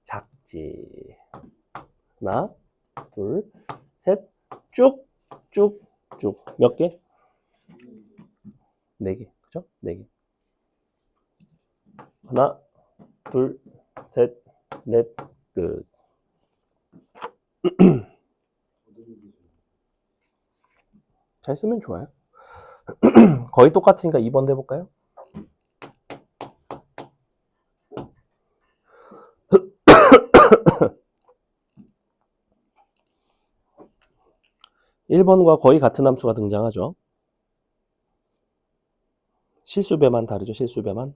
작지. 하나, 둘, 셋, 쭉, 쭉, 쭉. 몇 개? 4개. 그죠? 4개. 하나, 둘, 셋, 넷, 끝. 잘 쓰면 좋아요. 거의 똑같으니까 2번 해볼까요? 1번과 거의 같은 함수가 등장하죠. 실수배만 다르죠. 실수배만.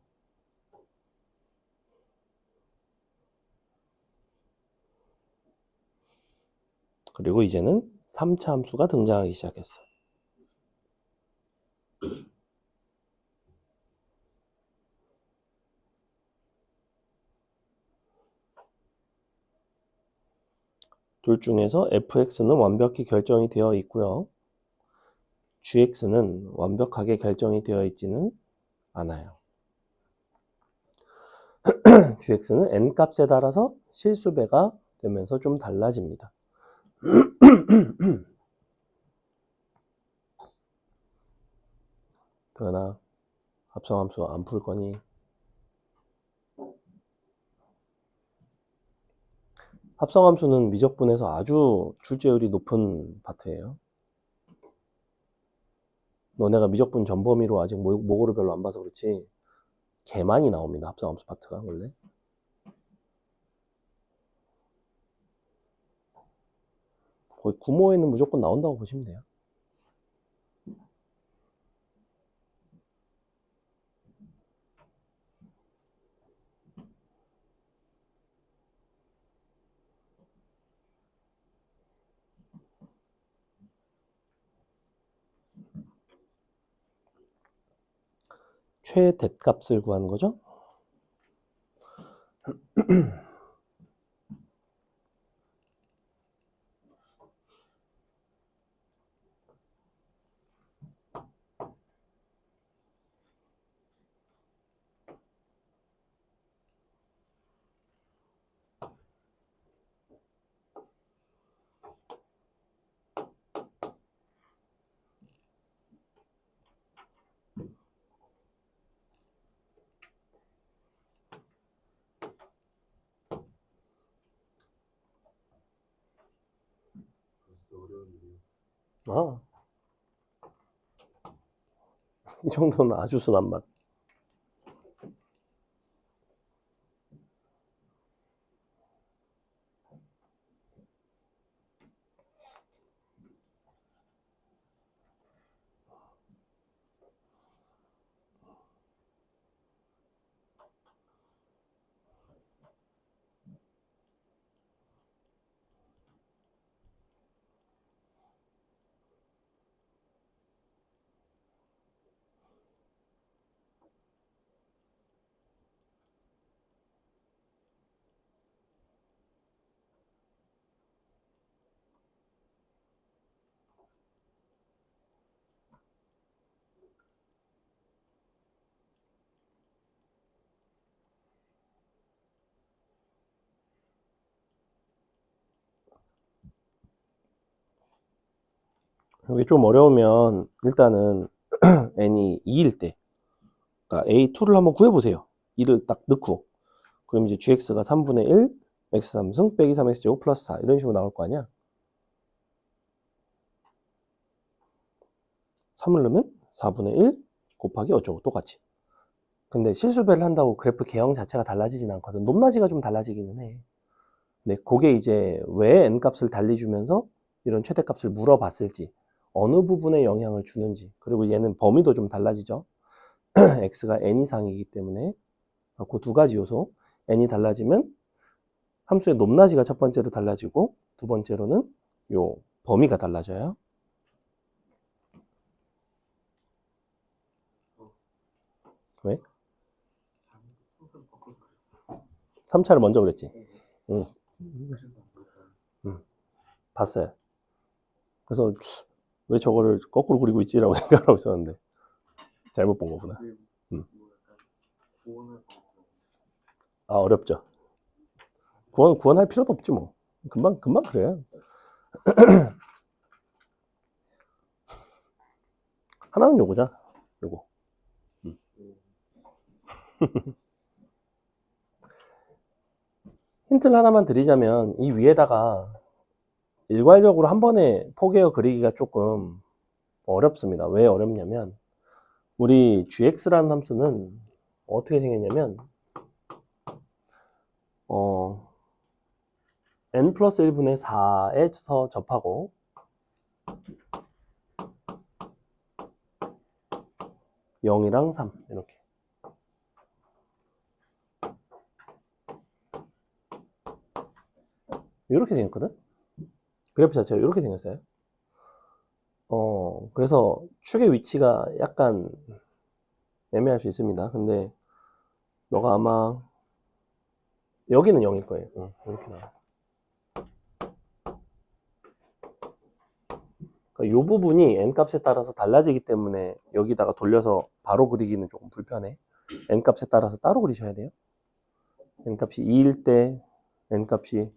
그리고 이제는 3차 함수가 등장하기 시작했어요. 둘 중에서 fx는 완벽히 결정이 되어 있고요. gx는 완벽하게 결정이 되어 있지는 않아요. gx는 n값에 따라서 실수배가 되면서 좀 달라집니다. 도현아, 합성함수 안 풀 거니? 합성함수는 미적분에서 아주 출제율이 높은 파트예요. 너네가 미적분 전범위로 아직 모고를 별로 안 봐서 그렇지 개 많이 나옵니다. 합성함수 파트가 원래. 거의 구모에는 무조건 나온다고 보시면 돼요. 최대값을 구하는 거죠. 아, 이 정도는 아주 순한 맛. 이게 좀 어려우면 일단은 n이 2일 때 그러니까 a2를 한번 구해보세요. 2를 딱 넣고 그럼 이제 gx가 3분의 1 x3승 빼기 3x제곱 플러스 4 이런 식으로 나올 거 아니야. 3을 넣으면 4분의 1 곱하기 어쩌고 똑같이. 근데 실수배를 한다고 그래프 개형 자체가 달라지진 않거든. 높낮이가 좀 달라지기는 해. 네, 그게 이제 왜 n값을 달리주면서 이런 최대값을 물어봤을지, 어느 부분에 영향을 주는지, 그리고 얘는 범위도 좀 달라지죠. x가 n 이상이기 때문에 그 두 가지 요소, n이 달라지면 함수의 높낮이가 첫 번째로 달라지고 두 번째로는 요 범위가 달라져요. 왜? 3차를 먼저 그랬지. 응. 봤어요. 그래서 왜 저거를 거꾸로 그리고 있지라고 생각하고 있었는데 잘못 본 거구나. 아, 어렵죠. 구원할 필요도 없지 뭐. 금방 그래. 하나는 요거자. 요거. 힌트를 하나만 드리자면 이 위에다가 일괄적으로 한 번에 포개어 그리기가 조금 어렵습니다. 왜 어렵냐면 우리 gx라는 함수는 어떻게 생겼냐면 n 플러스 1분의 4에서 접하고 (0이랑) 3 이렇게 생겼거든. 그래프 자체가 이렇게 생겼어요. 그래서 축의 위치가 약간 애매할 수 있습니다. 근데 너가 아마 여기는 0일 거예요. 이렇게 나와. 그러니까 이 부분이 n 값에 따라서 달라지기 때문에 여기다가 돌려서 바로 그리기는 조금 불편해. n 값에 따라서 따로 그리셔야 돼요. n 값이 2일 때, n 값이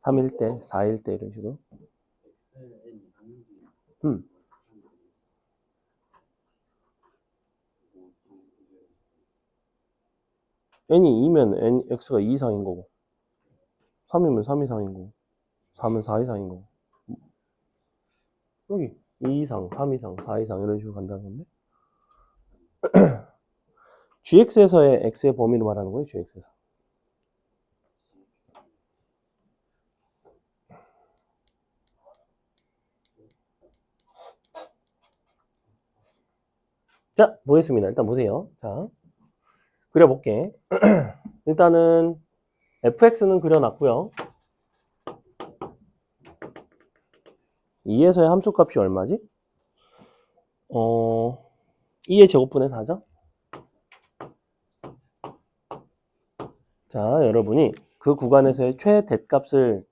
3일 때, 4일 때 이런 식으로. n이 2면 x가 2 이상인 거고 3이면 3 이상인 거고 4면 4 이상인 거고 여기 2 이상, 3 이상, 4 이상 이런 식으로 간다는 건데 gx에서의 x의 범위를 말하는 거예요. gx에서. 자, 보겠습니다. 일단 보세요. 자, 그려볼게. 일단은 fx는 그려놨고요. 2에서의 함수값이 얼마지? 2의 제곱분의 4죠? 자, 여러분이 그 구간에서의 최대값을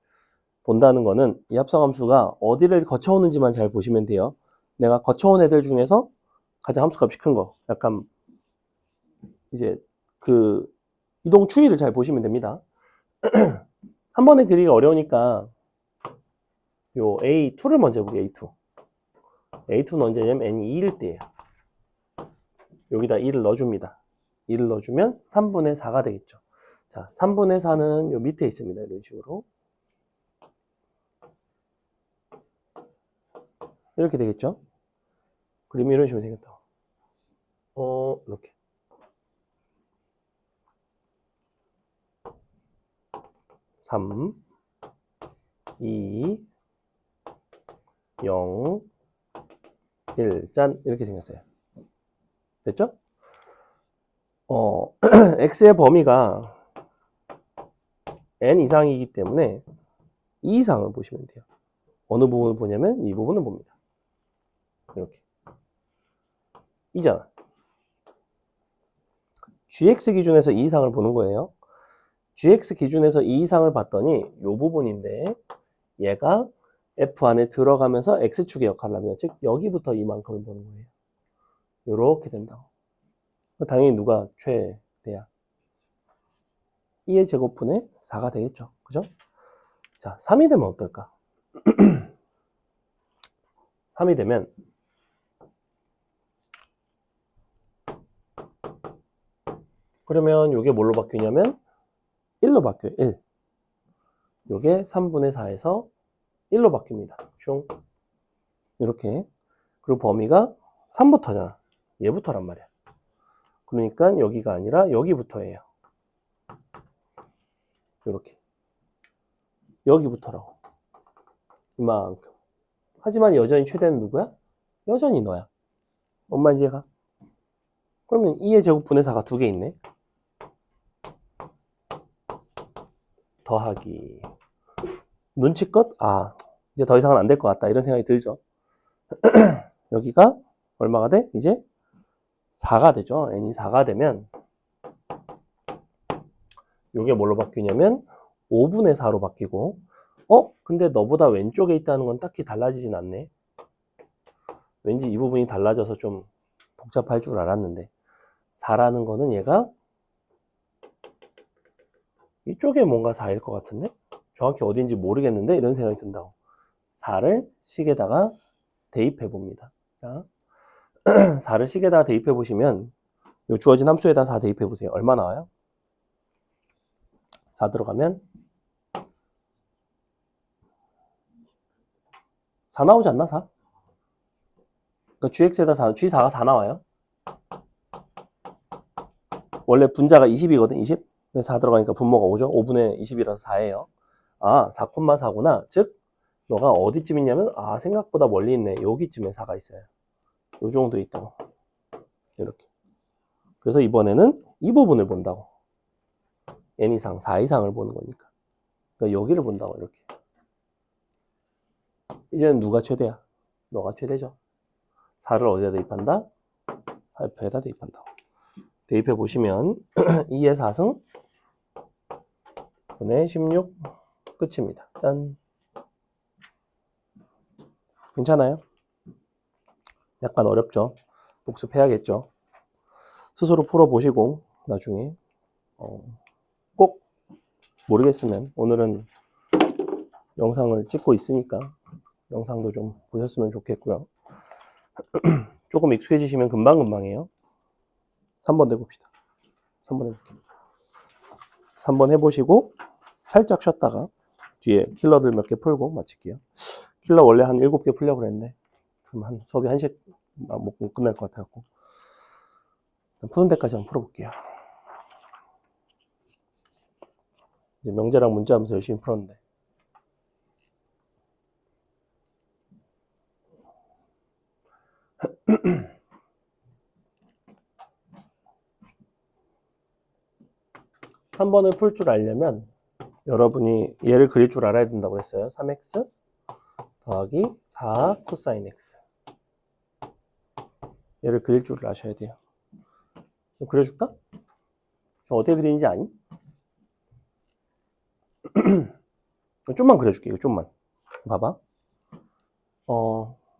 본다는 거는 이 합성함수가 어디를 거쳐오는지만 잘 보시면 돼요. 내가 거쳐온 애들 중에서 가장 함수값이 큰 거. 약간 이제 그 이동 추이를 잘 보시면 됩니다. 한 번에 그리기가 어려우니까 요 A2를 먼저 해볼게요. A2. A2는 언제냐면 n이 2일 때예요. 여기다 2를 넣어줍니다. 2를 넣어주면 3분의 4가 되겠죠. 자, 3분의 4는 요 밑에 있습니다. 이런 식으로. 이렇게 되겠죠. 그림이 이런 식으로 생겼다. 이렇게. 3, 2, 0, 1, 짠. 이렇게 생겼어요. 됐죠? x의 범위가 n 이상이기 때문에 2 이상을 보시면 돼요. 어느 부분을 보냐면 이 부분을 봅니다. 이렇게. 이잖아. gx 기준에서 2 이상을 보는 거예요. gx 기준에서 2 이상을 봤더니 이 부분인데 얘가 f 안에 들어가면서 x축의 역할을 합니다. 즉 여기부터 이만큼을 보는 거예요. 이렇게 된다고. 당연히 누가 최대야? 2의 제곱분의 4가 되겠죠. 그죠? 자, 3이 되면 어떨까? 3이 되면 그러면 이게 뭘로 바뀌냐면 1로 바뀌어요. 1. 요게 3분의 4에서 1로 바뀝니다. 슝. 이렇게. 그리고 범위가 3부터잖아. 얘부터란 말이야. 그러니까 여기가 아니라 여기부터예요. 이렇게. 여기부터라고. 이만큼. 하지만 여전히 최대는 누구야? 여전히 너야. 뭔 말인지 이해가? 그러면 2의 제곱분의 4가 2개 있네. 더하기. 눈치껏? 아, 이제 더 이상은 안 될 것 같다. 이런 생각이 들죠. 여기가 얼마가 돼? 이제 4가 되죠. n이 4가 되면 이게 뭘로 바뀌냐면 5분의 4로 바뀌고 근데 너보다 왼쪽에 있다는 건 딱히 달라지진 않네. 왠지 이 부분이 달라져서 좀 복잡할 줄 알았는데 4라는 거는 얘가 이쪽에 뭔가 4일 것 같은데? 정확히 어딘지 모르겠는데 이런 생각이 든다고. 4를 식에다가 대입해 봅니다. 자, 4를 식에다가 대입해 보시면 이 주어진 함수에다 4 대입해 보세요. 얼마 나와요? 4 들어가면 4 나오지 않나? 4? 그러니까 gx에다 4, g4가 4 나와요. 원래 분자가 20이거든, 20. 근데 4 들어가니까 분모가 5죠. 5분의 20이라서 4예요. 아, 4,4구나. 즉, 너가 어디쯤 있냐면, 생각보다 멀리 있네. 여기쯤에 4가 있어요. 요 정도 있다고. 이렇게. 그래서 이번에는 이 부분을 본다고. n 이상, 4 이상을 보는 거니까. 그러니까 여기를 본다고, 이렇게. 이제는 누가 최대야? 너가 최대죠. 4를 어디다 대입한다? 알파에다 대입한다고. 대입해 보시면 2의 4승 분의 16 끝입니다. 짠. 괜찮아요? 약간 어렵죠? 복습해야겠죠? 스스로 풀어보시고 나중에 꼭 모르겠으면 오늘은 영상을 찍고 있으니까 영상도 좀 보셨으면 좋겠고요. 조금 익숙해지시면 금방금방이에요. 3번 해봅시다. 3번 해볼게요. 3번 해보시고 살짝 쉬었다가 뒤에 킬러들 몇 개 풀고 마칠게요. 킬러 원래 한 7개 풀려고 그랬는데 그럼 한 수업이 1시간 못 끝날 것 같아갖고 푸는 데까지 한번 풀어볼게요. 이제 명제랑 문제하면서 열심히 풀었는데 3번을 풀 줄 알려면 여러분이 얘를 그릴 줄 알아야 된다고 했어요. 3x 더하기 4 코사인 x. 얘를 그릴 줄 아셔야 돼요. 그려줄까? 어떻게 그리는지 아니? 좀만 그려줄게. 이거 좀만. 봐봐.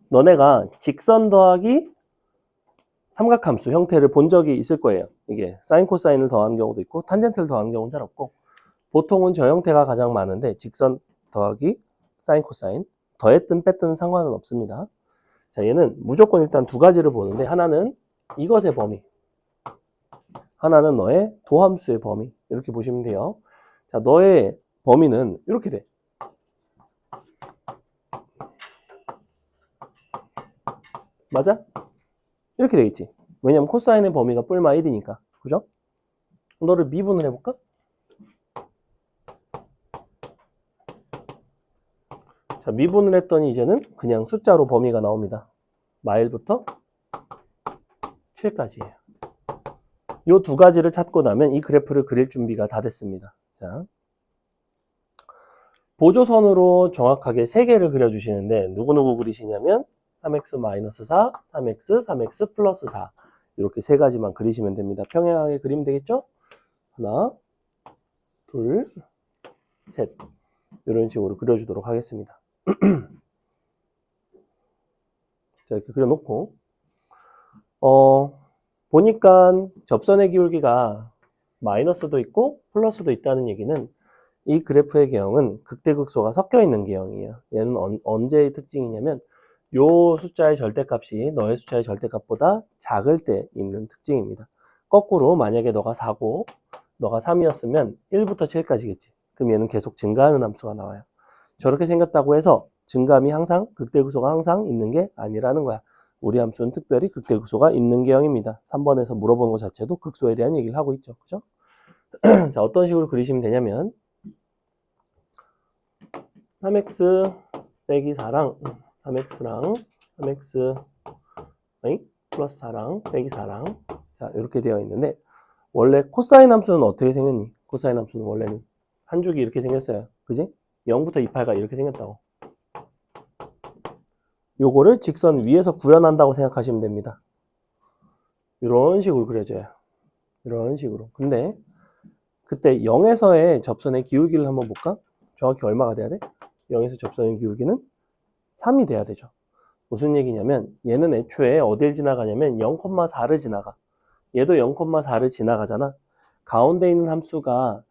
너네가 직선 더하기 삼각함수 형태를 본 적이 있을 거예요. 이게 사인 코사인을 더하는 경우도 있고 탄젠트를 더하는 경우는 잘 없고 보통은 저 형태가 가장 많은데 직선 더하기 사인 코사인 더했든 뺐든 상관은 없습니다. 자, 얘는 무조건 일단 두 가지를 보는데 하나는 이것의 범위, 하나는 너의 도함수의 범위. 이렇게 보시면 돼요. 자, 너의 범위는 이렇게 돼. 맞아? 이렇게 되겠지. 왜냐면 코사인의 범위가 뿔마 1이니까. 그죠? 너를 미분을 해볼까? 자, 미분을 했더니 이제는 그냥 숫자로 범위가 나옵니다. 마일부터 7까지예요. 이 두 가지를 찾고 나면 이 그래프를 그릴 준비가 다 됐습니다. 자, 보조선으로 정확하게 3개를 그려주시는데 누구누구 그리시냐면 3x-4, 3x, 3x 플러스 4 이렇게 3가지만 그리시면 됩니다. 평행하게 그리면 되겠죠? 하나, 둘, 셋 이런 식으로 그려주도록 하겠습니다. 자, 이렇게 그려놓고 보니까 접선의 기울기가 마이너스도 있고 플러스도 있다는 얘기는 이 그래프의 개형은 극대극소가 섞여 있는 개형이에요. 얘는 언제의 특징이냐면 요 숫자의 절대값이 너의 숫자의 절대값보다 작을 때 있는 특징입니다. 거꾸로 만약에 너가 4고 너가 3이었으면 1부터 7까지겠지. 그럼 얘는 계속 증가하는 함수가 나와요. 저렇게 생겼다고 해서 증감이 항상 극대극소가 항상 있는 게 아니라는 거야. 우리 함수는 특별히 극대극소가 있는 계형입니다. 3번에서 물어보는 것 자체도 극소에 대한 얘기를 하고 있죠. 그죠? 자, 어떤 식으로 그리시면 되냐면 3x 빼기 4랑 3x랑 3x 플러스 4랑 빼기 4랑 자 이렇게 되어 있는데 원래 코사인 함수는 어떻게 생겼니? 코사인 함수는 원래는 한 줄기 이렇게 생겼어요. 그지? 0부터 2파이가 이렇게 생겼다고. 요거를 직선 위에서 구현한다고 생각하시면 됩니다. 이런 식으로 그려져요. 이런 식으로. 근데 그때 0에서의 접선의 기울기를 한번 볼까? 정확히 얼마가 돼야 돼? 0에서 접선의 기울기는 3이 돼야 되죠. 무슨 얘기냐면 얘는 애초에 어딜 지나가냐면 0,4를 지나가. 얘도 0,4를 지나가잖아. 가운데 있는 함수가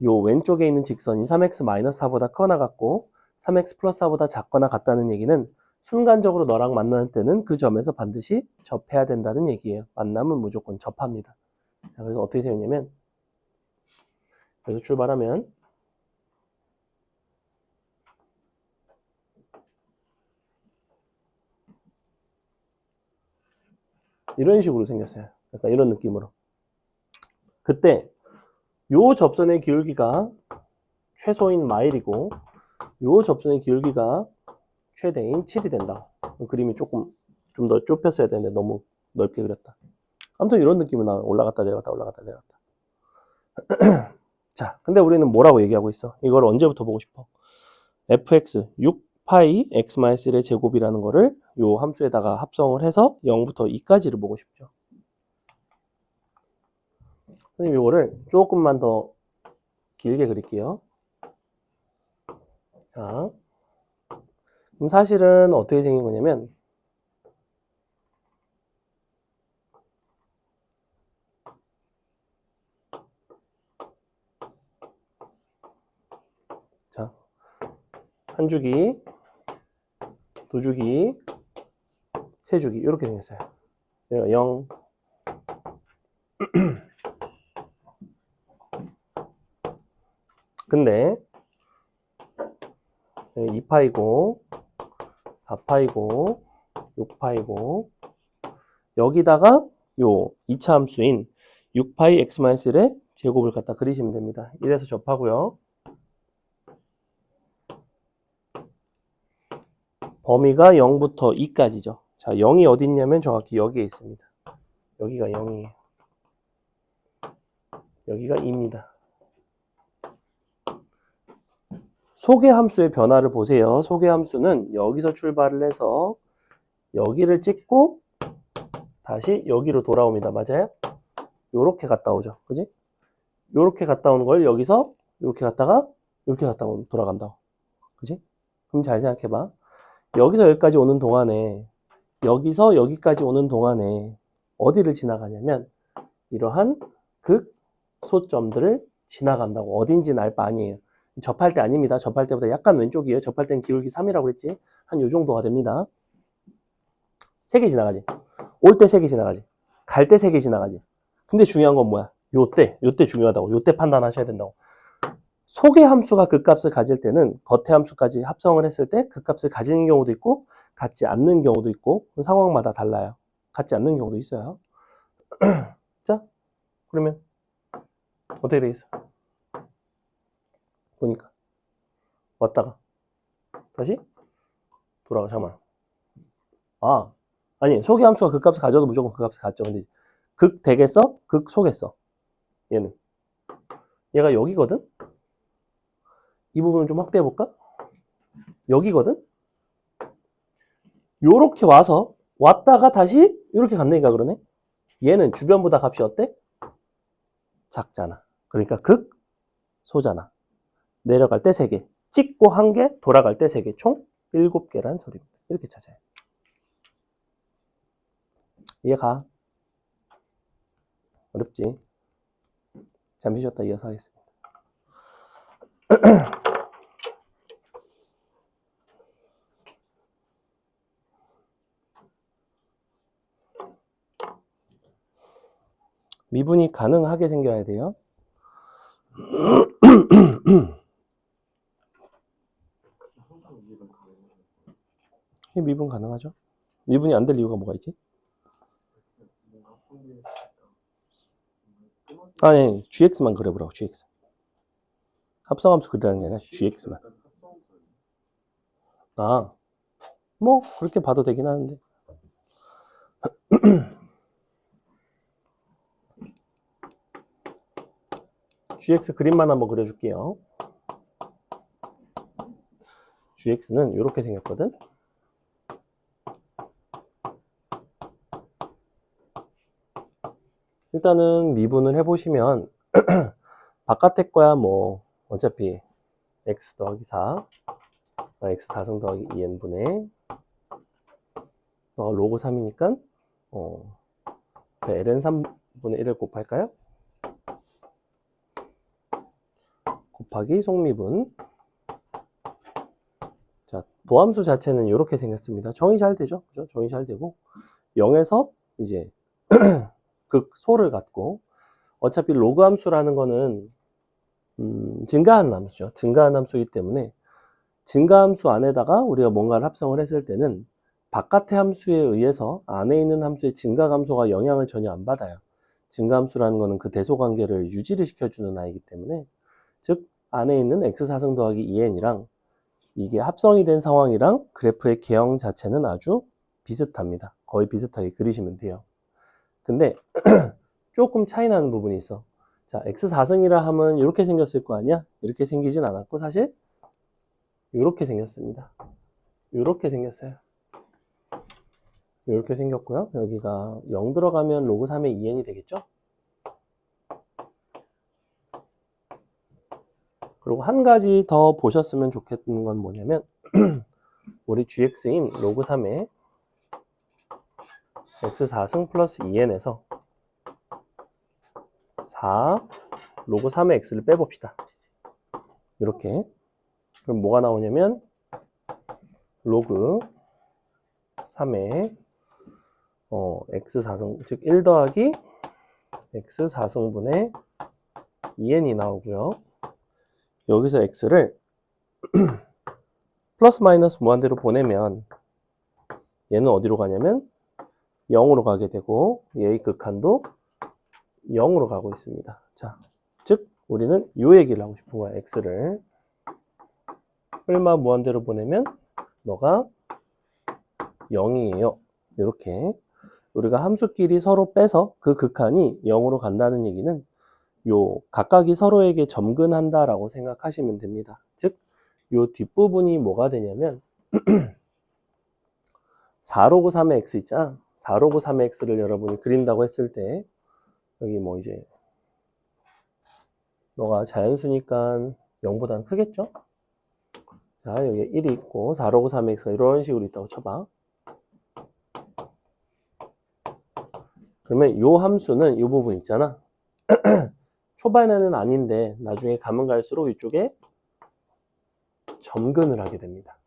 요 왼쪽에 있는 직선이 3x-4보다 크거나 같고 3x 플러스 4보다 작거나 같다는 얘기는 순간적으로 너랑 만나는 때는 그 점에서 반드시 접해야 된다는 얘기예요. 만나면 무조건 접합니다. 자, 그래서 어떻게 생겼냐면 그래서 출발하면 이런 식으로 생겼어요. 약간 이런 느낌으로. 그때 요 접선의 기울기가 최소인 마일이고 요 접선의 기울기가 최대인 7이 된다. 그림이 조금 좀 더 좁혔어야 되는데 너무 넓게 그렸다. 아무튼 이런 느낌으로 나와요. 올라갔다 내려갔다 올라갔다 내려갔다. 자, 근데 우리는 뭐라고 얘기하고 있어? 이걸 언제부터 보고 싶어? fx 6파이 x-1의 제곱이라는 거를 요 함수에다가 합성을 해서 0부터 2까지를 보고 싶죠. 선생님 이거를 조금만 더 길게 그릴게요. 자, 그럼 사실은 어떻게 생긴 거냐면 자, 한 주기, 두 주기, 세 주기 이렇게 생겼어요. 얘가 0 근데 2파이고 4파이고 6파이고 여기다가 요 2차 함수인 6파이 x-1의 제곱을 갖다 그리시면 됩니다. 이래서 접하고요. 범위가 0부터 2까지죠. 자, 0이 어디 있냐면 정확히 여기에 있습니다. 여기가 0이에요. 여기가 2입니다. 소개 함수의 변화를 보세요. 소개 함수는 여기서 출발을 해서 여기를 찍고 다시 여기로 돌아옵니다. 맞아요? 요렇게 갔다 오죠. 그지? 요렇게 갔다 오는 걸 여기서 요렇게 갔다가 이렇게 갔다 돌아간다고. 그지? 그럼 잘 생각해봐. 여기서 여기까지 오는 동안에 여기서 여기까지 오는 동안에 어디를 지나가냐면 이러한 극소점들을 지나간다고. 어딘지는 알 바 아니에요. 접할 때 아닙니다. 접할 때보다 약간 왼쪽이에요. 접할 때는 기울기 3이라고 그랬지. 한 요 정도가 됩니다. 3개 지나가지. 올 때 3개 지나가지. 갈 때 3개 지나가지. 근데 중요한 건 뭐야? 요때 중요하다고. 요때 판단하셔야 된다고. 소개 함수가 그 값을 가질 때는 겉의 함수까지 합성을 했을 때 그 값을 가지는 경우도 있고 갖지 않는 경우도 있고 상황마다 달라요. 갖지 않는 경우도 있어요. 자, 그러면 어떻게 되겠어? 보니까 왔다가 다시 돌아가. 잠깐만. 아니 소개 함수가 그 값을 가져도 무조건 그 값을 갖죠. 근데 극 되겠어? 극 속겠어. 얘는 얘가 여기거든. 이 부분을 좀 확대해 볼까? 여기거든. 요렇게 와서 왔다가 다시 이렇게 간다니까 그러네. 얘는 주변보다 값이 어때? 작잖아. 그러니까 극소잖아. 내려갈 때 3개, 찍고 1개, 돌아갈 때 3개, 총 7개란 소리입니다. 이렇게 찾아요. 이해가? 어렵지? 잠시 쉬었다 이어서 하겠습니다. 미분이 가능하게 생겨야 돼요. 미분 가능하죠? 미분이 안 될 이유가 뭐가 있지? 아니, gx만 그려보라고, gx. 합성함수 그리라는 게 아니라 gx만. 아, 뭐 그렇게 봐도 되긴 하는데. gx 그림만 한번 그려줄게요. gx는 이렇게 생겼거든. 일단은 미분을 해보시면 바깥에 거야 뭐 어차피 x 더하기 4 x 4승 더하기 2n분의 로그 3이니까 ln 3분의 1을 곱할까요? 곱하기 속미분. 자, 도함수 자체는 이렇게 생겼습니다. 정의 잘 되죠? 그죠? 정의 잘 되고 0에서 이제 극소를 갖고 어차피 로그 함수라는 거는 증가하는 함수죠. 증가하는 함수이기 때문에 증가함수 안에다가 우리가 뭔가를 합성을 했을 때는 바깥의 함수에 의해서 안에 있는 함수의 증가함수가 영향을 전혀 안 받아요. 증가함수라는 거는 그 대소관계를 유지를 시켜주는 아이기 때문에 즉 안에 있는 x4승 더하기 2n이랑 이게 합성이 된 상황이랑 그래프의 개형 자체는 아주 비슷합니다. 거의 비슷하게 그리시면 돼요. 근데 조금 차이 나는 부분이 있어. 자, x4승이라 하면 이렇게 생겼을 거 아니야? 이렇게 생기진 않았고 사실 이렇게 생겼습니다. 이렇게 생겼어요. 이렇게 생겼고요. 여기가 0 들어가면 로그 3의 2n이 되겠죠? 그리고 한 가지 더 보셨으면 좋겠는 건 뭐냐면 우리 gx인 로그 3의 x4승 플러스 2n에서 4 로그 3의 x를 빼봅시다. 이렇게. 그럼 뭐가 나오냐면 로그 3의 x4승, 즉 1 더하기 x4승분의 2n이 나오고요. 여기서 x를 플러스 마이너스 무한대로 보내면 얘는 어디로 가냐면 0으로 가게 되고 얘의 극한도 0으로 가고 있습니다. 자, 즉 우리는 이 얘기를 하고 싶은 거야. x를 얼마 무한대로 보내면 너가 0이에요. 이렇게 우리가 함수끼리 서로 빼서 그 극한이 0으로 간다는 얘기는 요 각각이 서로에게 점근한다라고 생각하시면 됩니다. 즉 요 뒷부분이 뭐가 되냐면 4로그 3의 x 있잖아. 4로그 3의 x를 여러분이 그린다고 했을 때 여기 뭐 이제 너가 자연수니까 0보다는 크겠죠? 자, 여기 1이 있고 4로그 3의 x가 이런 식으로 있다고 쳐봐. 그러면 요 함수는 이 부분 있잖아. 초반에는 아닌데 나중에 가면 갈수록 이쪽에 점근을 하게 됩니다.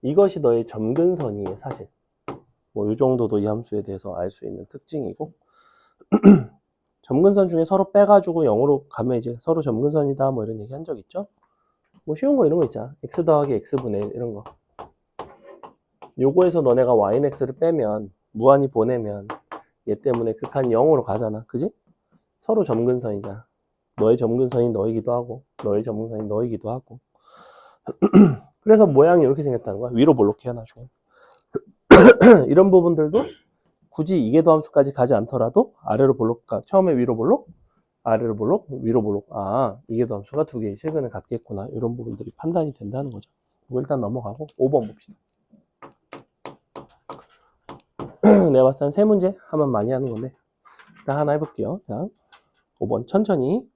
이것이 너의 점근선이에요, 사실. 뭐 이 정도도 이 함수에 대해서 알 수 있는 특징이고 점근선 중에 서로 빼가지고 0으로 가면 이제 서로 점근선이다 뭐 이런 얘기 한 적 있죠? 뭐 쉬운 거 이런 거 있잖아. x 더하기 x분의 1 이런 거. 요거에서 너네가 y는 x를 빼면 무한히 보내면 얘 때문에 극한 0으로 가잖아. 그지? 서로 점근선이잖아. 너의 점근선이 너이기도 하고 너의 점근선이 너이기도 하고 그래서 모양이 이렇게 생겼다는 거야. 위로 볼록해요 나중에. 이런 부분들도 굳이 이계도함수까지 가지 않더라도 아래로 볼록, 처음에 위로 볼록, 아래로 볼록, 위로 볼록. 아, 이계도함수가 두 개의 실근을 갖겠구나. 이런 부분들이 판단이 된다는 거죠. 이거 일단 넘어가고 5번 봅시다. 내가 봤을 때 한 3문제 하면 많이 하는 건데 일단 하나 해볼게요. 자, 5번 천천히.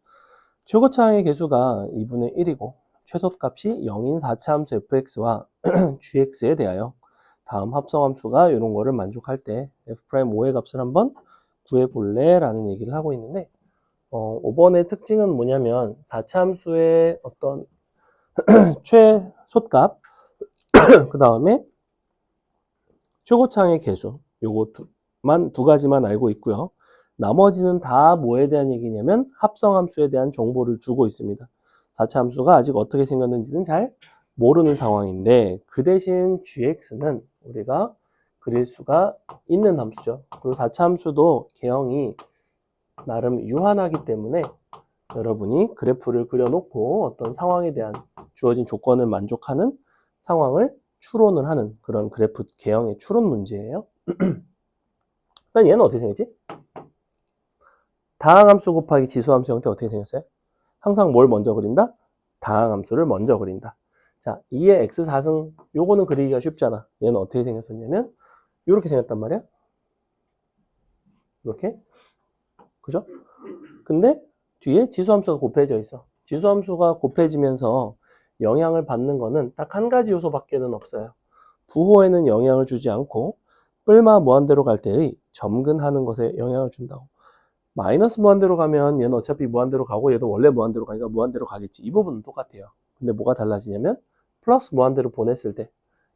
최고차항의 개수가 2분의 1이고 최소값이 0인 4차 함수 fx와 gx에 대하여 다음 합성함수가 이런 거를 만족할 때 f'O의 값을 한번 구해볼래? 라는 얘기를 하고 있는데 5번의 특징은 뭐냐면 4차 함수의 어떤 최소값 그 다음에 최고차항의 개수 요것만 두 가지만 알고 있고요. 나머지는 다 뭐에 대한 얘기냐면 합성함수에 대한 정보를 주고 있습니다. 4차 함수가 아직 어떻게 생겼는지는 잘 모르는 상황인데 그 대신 gx는 우리가 그릴 수가 있는 함수죠. 그리고 4차 함수도 개형이 나름 유한하기 때문에 여러분이 그래프를 그려놓고 어떤 상황에 대한 주어진 조건을 만족하는 상황을 추론을 하는 그런 그래프 개형의 추론 문제예요. 일단 얘는 어떻게 생겼지? 다항함수 곱하기 지수함수 형태 어떻게 생겼어요? 항상 뭘 먼저 그린다? 다항함수를 먼저 그린다. 자, 2의 x4승 요거는 그리기가 쉽잖아. 얘는 어떻게 생겼었냐면 이렇게 생겼단 말이야. 이렇게. 그죠? 근데 뒤에 지수함수가 곱해져 있어. 지수함수가 곱해지면서 영향을 받는 거는 딱 한 가지 요소밖에는 없어요. 부호에는 영향을 주지 않고 뿔마 무한대로 갈 때의 점근하는 것에 영향을 준다고. 마이너스 무한대로 가면 얘는 어차피 무한대로 가고 얘도 원래 무한대로 가니까 무한대로 가겠지. 이 부분은 똑같아요. 근데 뭐가 달라지냐면 플러스 무한대로 보냈을 때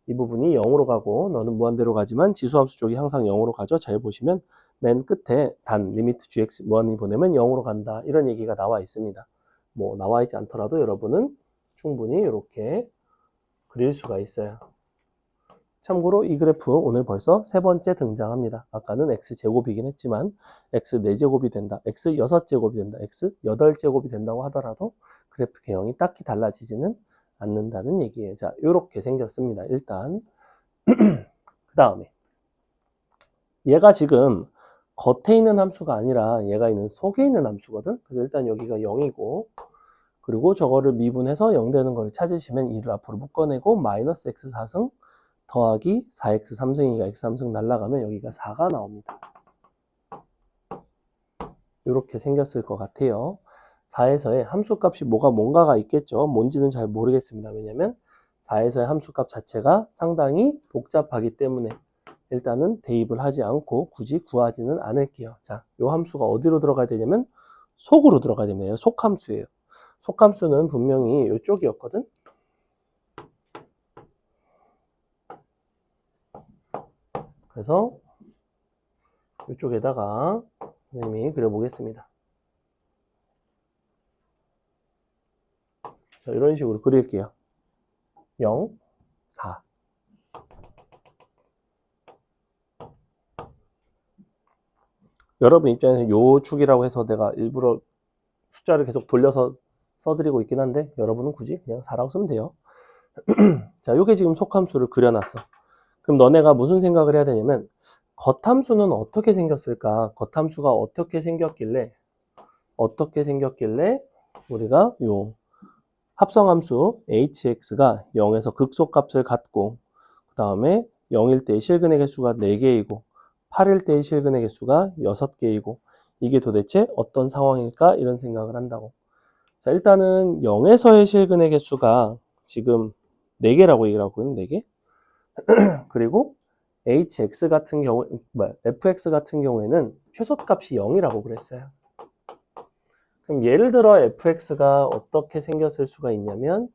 이 부분이 0으로 가고 너는 무한대로 가지만 지수함수 쪽이 항상 0으로 가죠. 잘 보시면 맨 끝에 단 리미트 gx 무한히 보내면 0으로 간다. 이런 얘기가 나와 있습니다. 뭐 나와 있지 않더라도 여러분은 충분히 이렇게 그릴 수가 있어요. 참고로 이 그래프 오늘 벌써 세 번째 등장합니다. 아까는 x제곱이긴 했지만 x 4제곱이 된다, x 6제곱이 된다, x 8제곱이 된다고 하더라도 그래프 개형이 딱히 달라지지는 않는다는 얘기예요. 자, 이렇게 생겼습니다. 일단 그 다음에 얘가 지금 겉에 있는 함수가 아니라 얘가 있는 속에 있는 함수거든. 그래서 일단 여기가 0이고 그리고 저거를 미분해서 0 되는 걸 찾으시면 이를 앞으로 묶어내고 마이너스 x 4승 더하기 4x 3승이니까 x 3승 날라가면 여기가 4가 나옵니다. 이렇게 생겼을 것 같아요. 4에서의 함수값이 뭔가가 있겠죠. 뭔지는 잘 모르겠습니다. 왜냐면 4에서의 함수값 자체가 상당히 복잡하기 때문에 일단은 대입을 하지 않고 굳이 구하지는 않을게요. 자, 이 함수가 어디로 들어가야 되냐면 속으로 들어가야 됩니다. 속함수예요. 속함수는 분명히 이쪽이었거든. 그래서 이쪽에다가 선생님이 그려보겠습니다. 자, 이런 식으로 그릴게요. 0, 4. 여러분 입장에서 요 축이라고 해서 내가 일부러 숫자를 계속 돌려서 써드리고 있긴 한데 여러분은 굳이 그냥 4라고 쓰면 돼요. 자, 요게 지금 속함수를 그려놨어. 그럼 너네가 무슨 생각을 해야 되냐면 겉함수는 어떻게 생겼을까? 겉함수가 어떻게 생겼길래 우리가 요 합성함수 hx가 0에서 극소값을 갖고 그 다음에 0일 때의 실근의 개수가 4개이고 8일 때의 실근의 개수가 6개이고 이게 도대체 어떤 상황일까? 이런 생각을 한다고. 자, 일단은 0에서의 실근의 개수가 지금 4개라고 얘기를 하고 있는 4개. 그리고 hx 같은 경우, fx 같은 경우에는 최소값이 0이라고 그랬어요. 그럼 예를 들어 fx가 어떻게 생겼을 수가 있냐면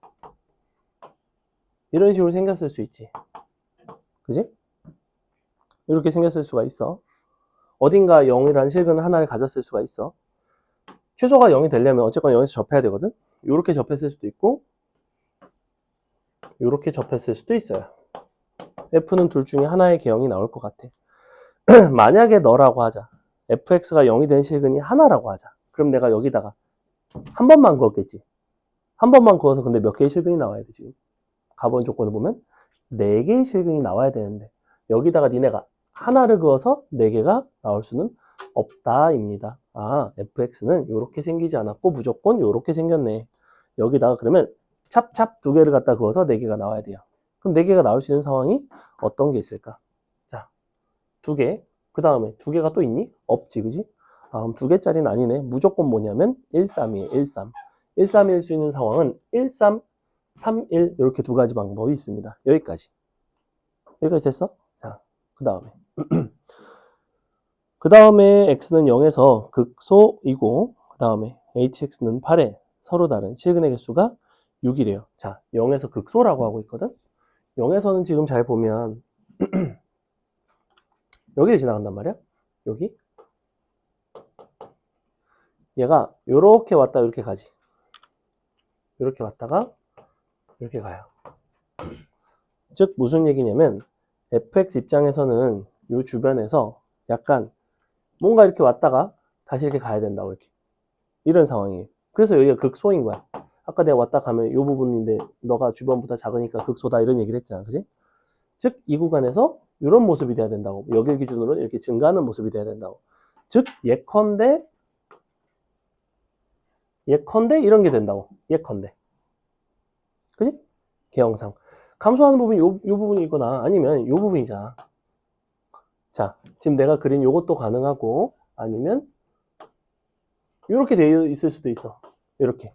이런 식으로 생겼을 수 있지. 그지? 이렇게 생겼을 수가 있어. 어딘가 0이라는 실근 하나를 가졌을 수가 있어. 최소가 0이 되려면 어쨌거나 0에서 접해야 되거든. 이렇게 접했을 수도 있고 이렇게 접했을 수도 있어요. f는 둘 중에 하나의 개형이 나올 것 같아. 만약에 너라고 하자. fx가 0이 된 실근이 하나라고 하자. 그럼 내가 여기다가 한 번만 그었겠지. 한 번만 그어서 근데 몇 개의 실근이 나와야 돼 지금. 가본 조건을 보면 4개의 실근이 나와야 되는데 여기다가 니네가 하나를 그어서 4개가 나올 수는 없다입니다. 아, fx는 이렇게 생기지 않았고 무조건 이렇게 생겼네. 여기다가 그러면 찹찹 2개를 갖다 그어서 4개가 나와야 돼요. 그럼 4개가 나올 수 있는 상황이 어떤 게 있을까? 자, 2개. 그 다음에 2개가 또 있니? 없지, 그지? 아, 그럼 2개짜리는 아니네. 무조건 뭐냐면 1, 3이에요. 1, 3. 1, 3일 수 있는 상황은 1, 3, 3, 1 이렇게 두 가지 방법이 있습니다. 여기까지. 여기까지 됐어? 자, 그 다음에 그 다음에 x는 0에서 극소이고 그 다음에 hx는 8에 서로 다른 실근의 개수가 6이래요. 자, 0에서 극소라고 하고 있거든. 0에서는 지금 잘 보면 여기를 지나간단 말이야. 여기 얘가 요렇게 왔다 이렇게 가지. 이렇게 왔다가 이렇게 가요. 즉 무슨 얘기냐면 fx 입장에서는 이 주변에서 약간 뭔가 이렇게 왔다가 다시 이렇게 가야 된다고 이렇게 이런 상황이에요. 그래서 여기가 극소인 거야. 아까 내가 왔다 가면 이 부분인데 너가 주변보다 작으니까 극소다 이런 얘기를 했잖아. 그지? 즉 이 구간에서 이런 모습이 돼야 된다고. 여길 기준으로 이렇게 증가하는 모습이 돼야 된다고. 즉 예컨대 이런 게 된다고. 예컨대. 그지? 개형상. 감소하는 부분이 요 부분이거나 아니면 요 부분이잖아. 자, 지금 내가 그린 요것도 가능하고 아니면 이렇게 되어 있을 수도 있어. 이렇게.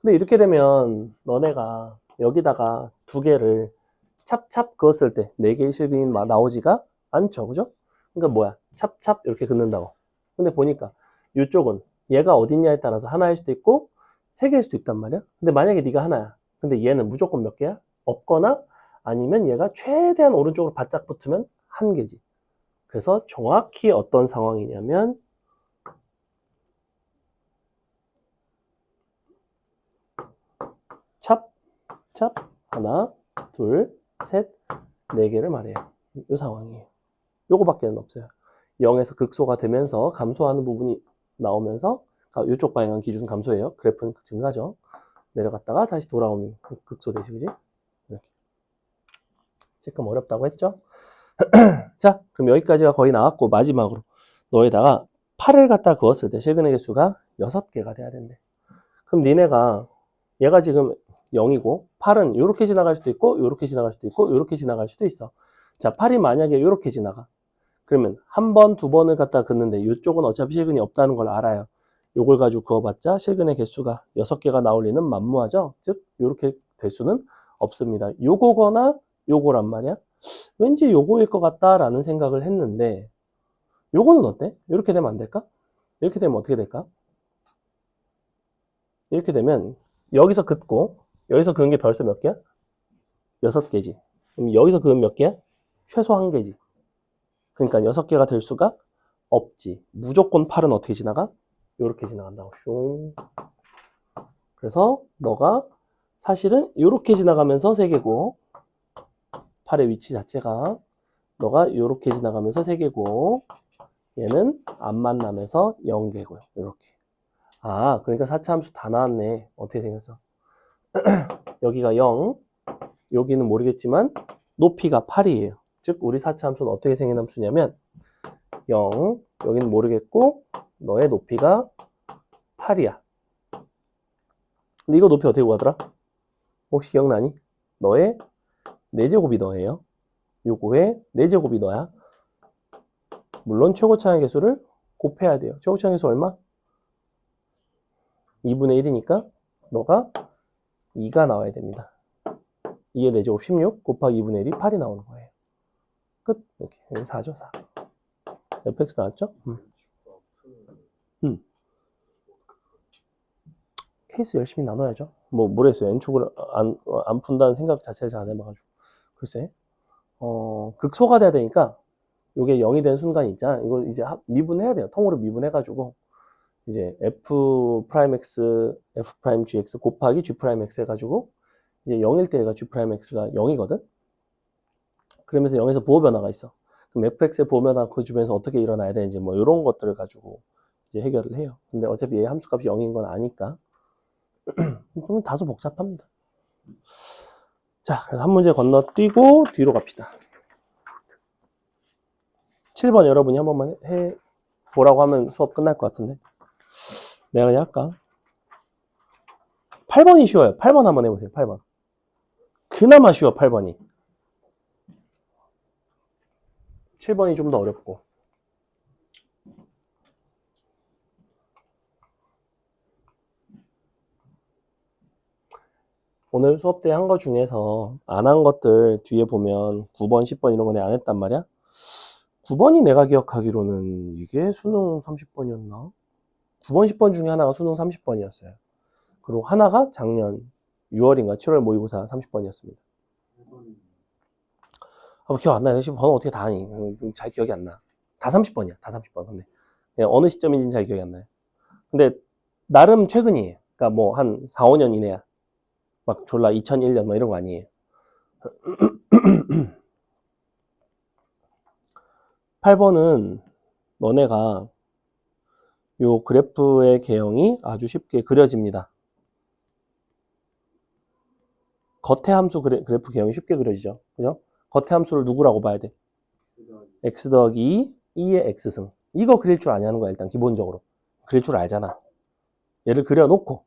근데 이렇게 되면 너네가 여기다가 두 개를 찹찹 그었을 때 4개의 실빈이 나오지가 않죠. 그죠? 그러니까 뭐야? 찹찹 이렇게 긋는다고. 근데 보니까 이쪽은 얘가 어딨냐에 따라서 하나일 수도 있고 3개일 수도 있단 말이야. 근데 만약에 네가 하나야. 근데 얘는 무조건 몇 개야? 없거나 아니면 얘가 최대한 오른쪽으로 바짝 붙으면 1개지. 그래서 정확히 어떤 상황이냐면 찹, 찹, 하나, 둘, 셋, 4개를 말해요. 이 상황이에요. 요거밖에 없어요. 0에서 극소가 되면서 감소하는 부분이 나오면서 이쪽 방향 기준 감소예요. 그래프는 증가죠. 내려갔다가 다시 돌아오는 극소 되시, 그지? 이렇게. 조금 어렵다고 했죠? 자, 그럼 여기까지가 거의 나왔고, 마지막으로 너에다가 8을 갖다 그었을 때 실근의 개수가 6개가 돼야 된대. 그럼 니네가 얘가 지금 0이고 8은 이렇게 지나갈 수도 있고 이렇게 지나갈 수도 있고 이렇게 지나갈 수도 있어. 자, 8이 만약에 이렇게 지나가. 그러면 한 번, 두 번을 갖다 긋는데 이쪽은 어차피 실근이 없다는 걸 알아요. 요걸 가지고 그어봤자 실근의 개수가 6개가 나올 리는 만무하죠. 즉 이렇게 될 수는 없습니다. 요거거나 요거란 말이야. 왠지 요거일 것 같다라는 생각을 했는데 요거는 어때? 이렇게 되면 안 될까? 이렇게 되면 어떻게 될까? 이렇게 되면 여기서 긋고 여기서 그은 게 벌써 몇 개야? 6개지. 그럼 여기서 그은 몇 개야? 최소 1개지. 그러니까 6개가 될 수가 없지. 무조건 8은 어떻게 지나가? 이렇게 지나간다고. 슝. 그래서 너가 사실은 이렇게 지나가면서 3개고 8의 위치 자체가 너가 이렇게 지나가면서 3개고 얘는 안 만나면서 0개고요. 이렇게. 아, 그러니까 4차 함수 다 나왔네. 어떻게 생겼어? 여기가 0, 여기는 모르겠지만 높이가 8이에요. 즉 우리 4차 함수는 어떻게 생긴 함수냐면 0, 여기는 모르겠고 너의 높이가 8이야. 근데 이거 높이 어떻게 구하더라? 혹시 기억나니? 너의 4제곱이 너예요. 요거의 4제곱이 너야. 물론 최고차항의 개수를 곱해야 돼요. 최고차항의 개수 얼마? 2분의 1이니까 너가 2가 나와야 됩니다. 2의 4제곱 16 곱하기 2분의 1이 8이 나오는 거예요. 끝. 이렇게. 여기 4죠, 4. fx 나왔죠? 케이스 열심히 나눠야죠. 뭐, 모르겠어요. n축을 안 푼다는 생각 자체를 잘 안 해봐가지고. 글쎄. 극소가 돼야 되니까, 요게 0이 된 순간이 있잖아. 이걸 이제 미분해야 돼요. 통으로 미분해가지고, 이제 f'x, f'gx 곱하기 g'x 해가지고, 이제 0일 때 얘가 g'x가 0이거든? 그러면서 0에서 부호 변화가 있어. 그럼 fx의 부호 변화 그 주변에서 어떻게 일어나야 되는지 뭐 이런 것들을 가지고 이제 해결을 해요. 근데 어차피 얘 함수값이 0인 건 아니까 좀 다소 복잡합니다. 자, 그래서 한 문제 건너뛰고 뒤로 갑시다. 7번 여러분이 한 번만 해보라고 하면 수업 끝날 것 같은데 내가 그냥 할까? 8번이 쉬워요. 8번 한번 해보세요. 8번. 그나마 쉬워 8번이. 7번이 좀 더 어렵고. 오늘 수업 때 한 거 중에서 안 한 것들 뒤에 보면 9번, 10번 이런 거 내가 안 했단 말이야. 9번이 내가 기억하기로는 이게 수능 30번이었나? 9번, 10번 중에 하나가 수능 30번이었어요. 그리고 하나가 작년 6월인가 7월 모의고사 30번이었습니다. 기억 안 나요. 지금 번호 어떻게 다 아니? 잘 기억이 안 나. 다 30번이야. 다 30번. 근데 어느 시점인지는 잘 기억이 안 나요. 근데 나름 최근이에요. 그러니까 뭐 한 4, 5년 이내야. 막 졸라 2001년 뭐 이런 거 아니에요. (8번은) 너네가 요 그래프의 개형이 아주 쉽게 그려집니다. 겉의 함수 그래프 개형이 쉽게 그려지죠. 그죠? 겉의 함수를 누구라고 봐야 돼? x 더하기 2의 x승. 이거 그릴 줄 아냐는 거야, 일단 기본적으로. 그릴 줄 알잖아. 얘를 그려놓고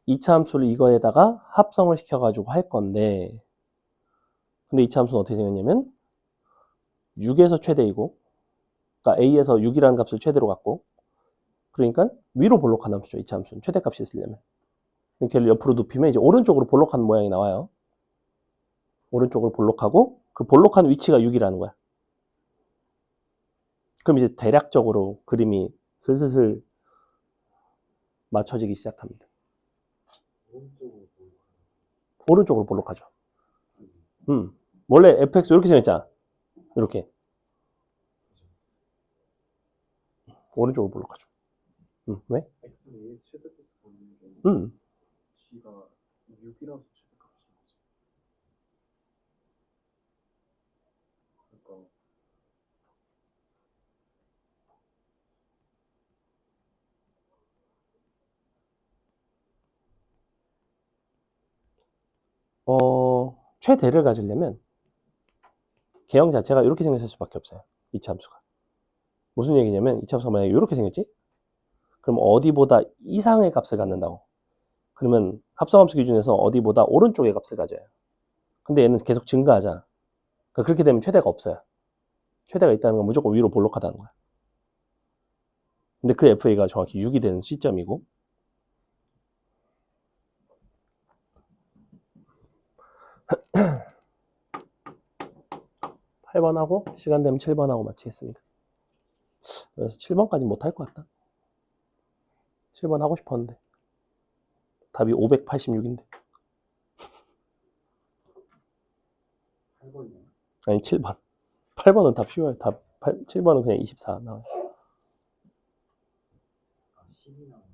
2차 함수를 이거에다가 합성을 시켜가지고 할 건데, 근데 2차 함수는 어떻게 생겼냐면 6에서 최대이고, 그러니까 a에서 6이라는 값을 최대로 갖고, 그러니까 위로 볼록한 함수죠. 2차 함수는 최대값이 있으려면. 걔를 옆으로 눕히면 이제 오른쪽으로 볼록한 모양이 나와요. 오른쪽으로 볼록하고 그 볼록한 위치가 6이라는 거야. 그럼 이제 대략적으로 그림이 슬슬 맞춰지기 시작합니다. 오른쪽으로 볼록하죠. 원래 fx 이렇게 생겼잖아. 이렇게. 오른쪽으로 볼록하죠. 왜? x는 최대값을 보는 게 g가 6이라서 최대값인 거죠. 그러니까 최대를 가지려면 개형 자체가 이렇게 생겼을 수밖에 없어요. 2차 함수가. 무슨 얘기냐면 2차 함수가 만약에 이렇게 생겼지? 그럼 어디보다 이상의 값을 갖는다고. 그러면 합성함수 기준에서 어디보다 오른쪽의 값을 가져요. 근데 얘는 계속 증가하잖아. 그러니까 그렇게 되면 최대가 없어요. 최대가 있다는 건 무조건 위로 볼록하다는 거야. 근데 그 FA가 정확히 6이 되는 시점이고, (8번하고) 시간 되면 (7번하고) 마치겠습니다. 그래서 (7번까지) 못할 것 같다. 7번 하고 싶었는데 답이 586인데 8번이요? 아니 7번 8번은 답 쉬워요. 답 7번은 그냥 24 나와요. 10이 나와요.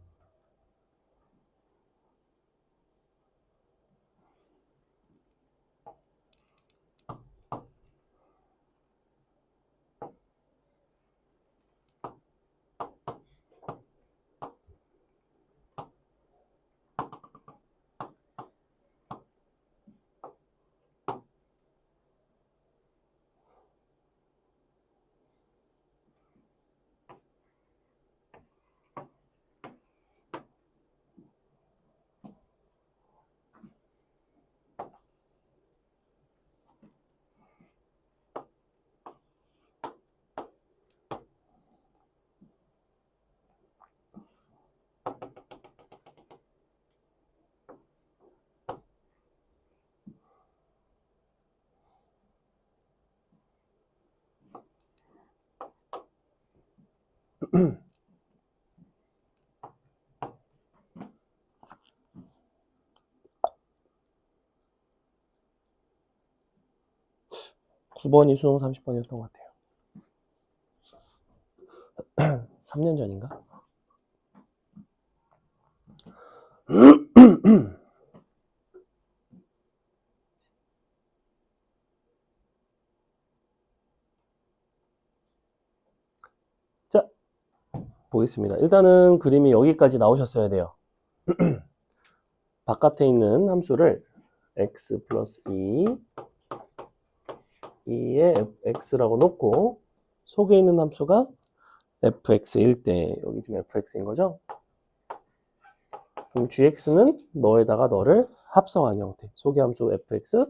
(9번이) 수능 30번이었던 것 같아요. 3년 전인가? 자, 보겠습니다. 일단은 그림이 여기까지 나오셨어야 돼요. 바깥에 있는 함수를 x 플러스 2의 x라고 놓고 속에 있는 함수가 fx일 때 여기 지금 fx인 거죠? 그럼 gx는 너에다가 너를 합성한 형태. 속의 함수 fx,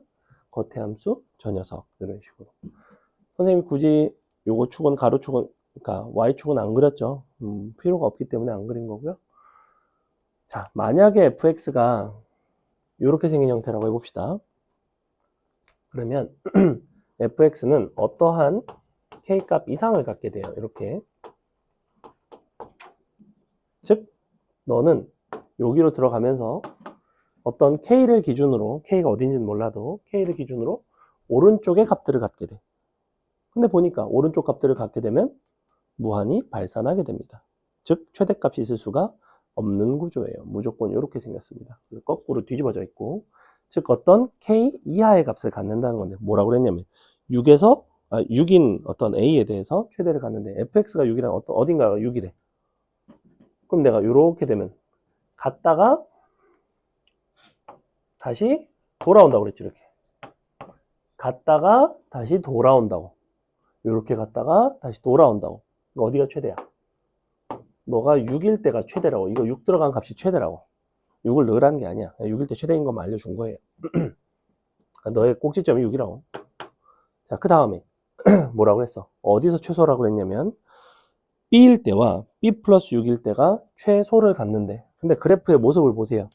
겉의 함수 저 녀석 이런 식으로. 선생님이 굳이 요거 축은 가로축은 그러니까 y축은 안 그렸죠. 필요가 없기 때문에 안 그린 거고요. 자, 만약에 fx가 이렇게 생긴 형태라고 해봅시다. 그러면 fx는 어떠한 k값 이상을 갖게 돼요. 이렇게. 즉 너는 여기로 들어가면서 어떤 k를 기준으로, k가 어딘지는 몰라도 k를 기준으로 오른쪽의 값들을 갖게 돼. 근데 보니까 오른쪽 값들을 갖게 되면 무한히 발산하게 됩니다. 즉 최대값이 있을 수가 없는 구조예요. 무조건 이렇게 생겼습니다. 거꾸로 뒤집어져 있고 즉 어떤 k 이하의 값을 갖는다는 건데 뭐라고 그랬냐면 6인 어떤 a에 대해서 최대를 갖는데 fx가 6이란 어딘가가 6이래. 그럼 내가 이렇게 되면 갔다가 다시 돌아온다고 그랬죠. 이렇게 갔다가 다시 돌아온다고. 이렇게 갔다가 다시 돌아온다고. 이거 어디가 최대야? 너가 6일 때가 최대라고. 이거 6 들어간 값이 최대라고. 6을 넣으라는 게 아니야. 6일 때 최대인 것만 알려준 거예요. 너의 꼭지점이 6이라고. 자, 그 다음에 뭐라고 했어? 어디서 최소라고 그랬냐면 B일 때와 B 플러스 6일 때가 최소를 갖는데, 근데 그래프의 모습을 보세요.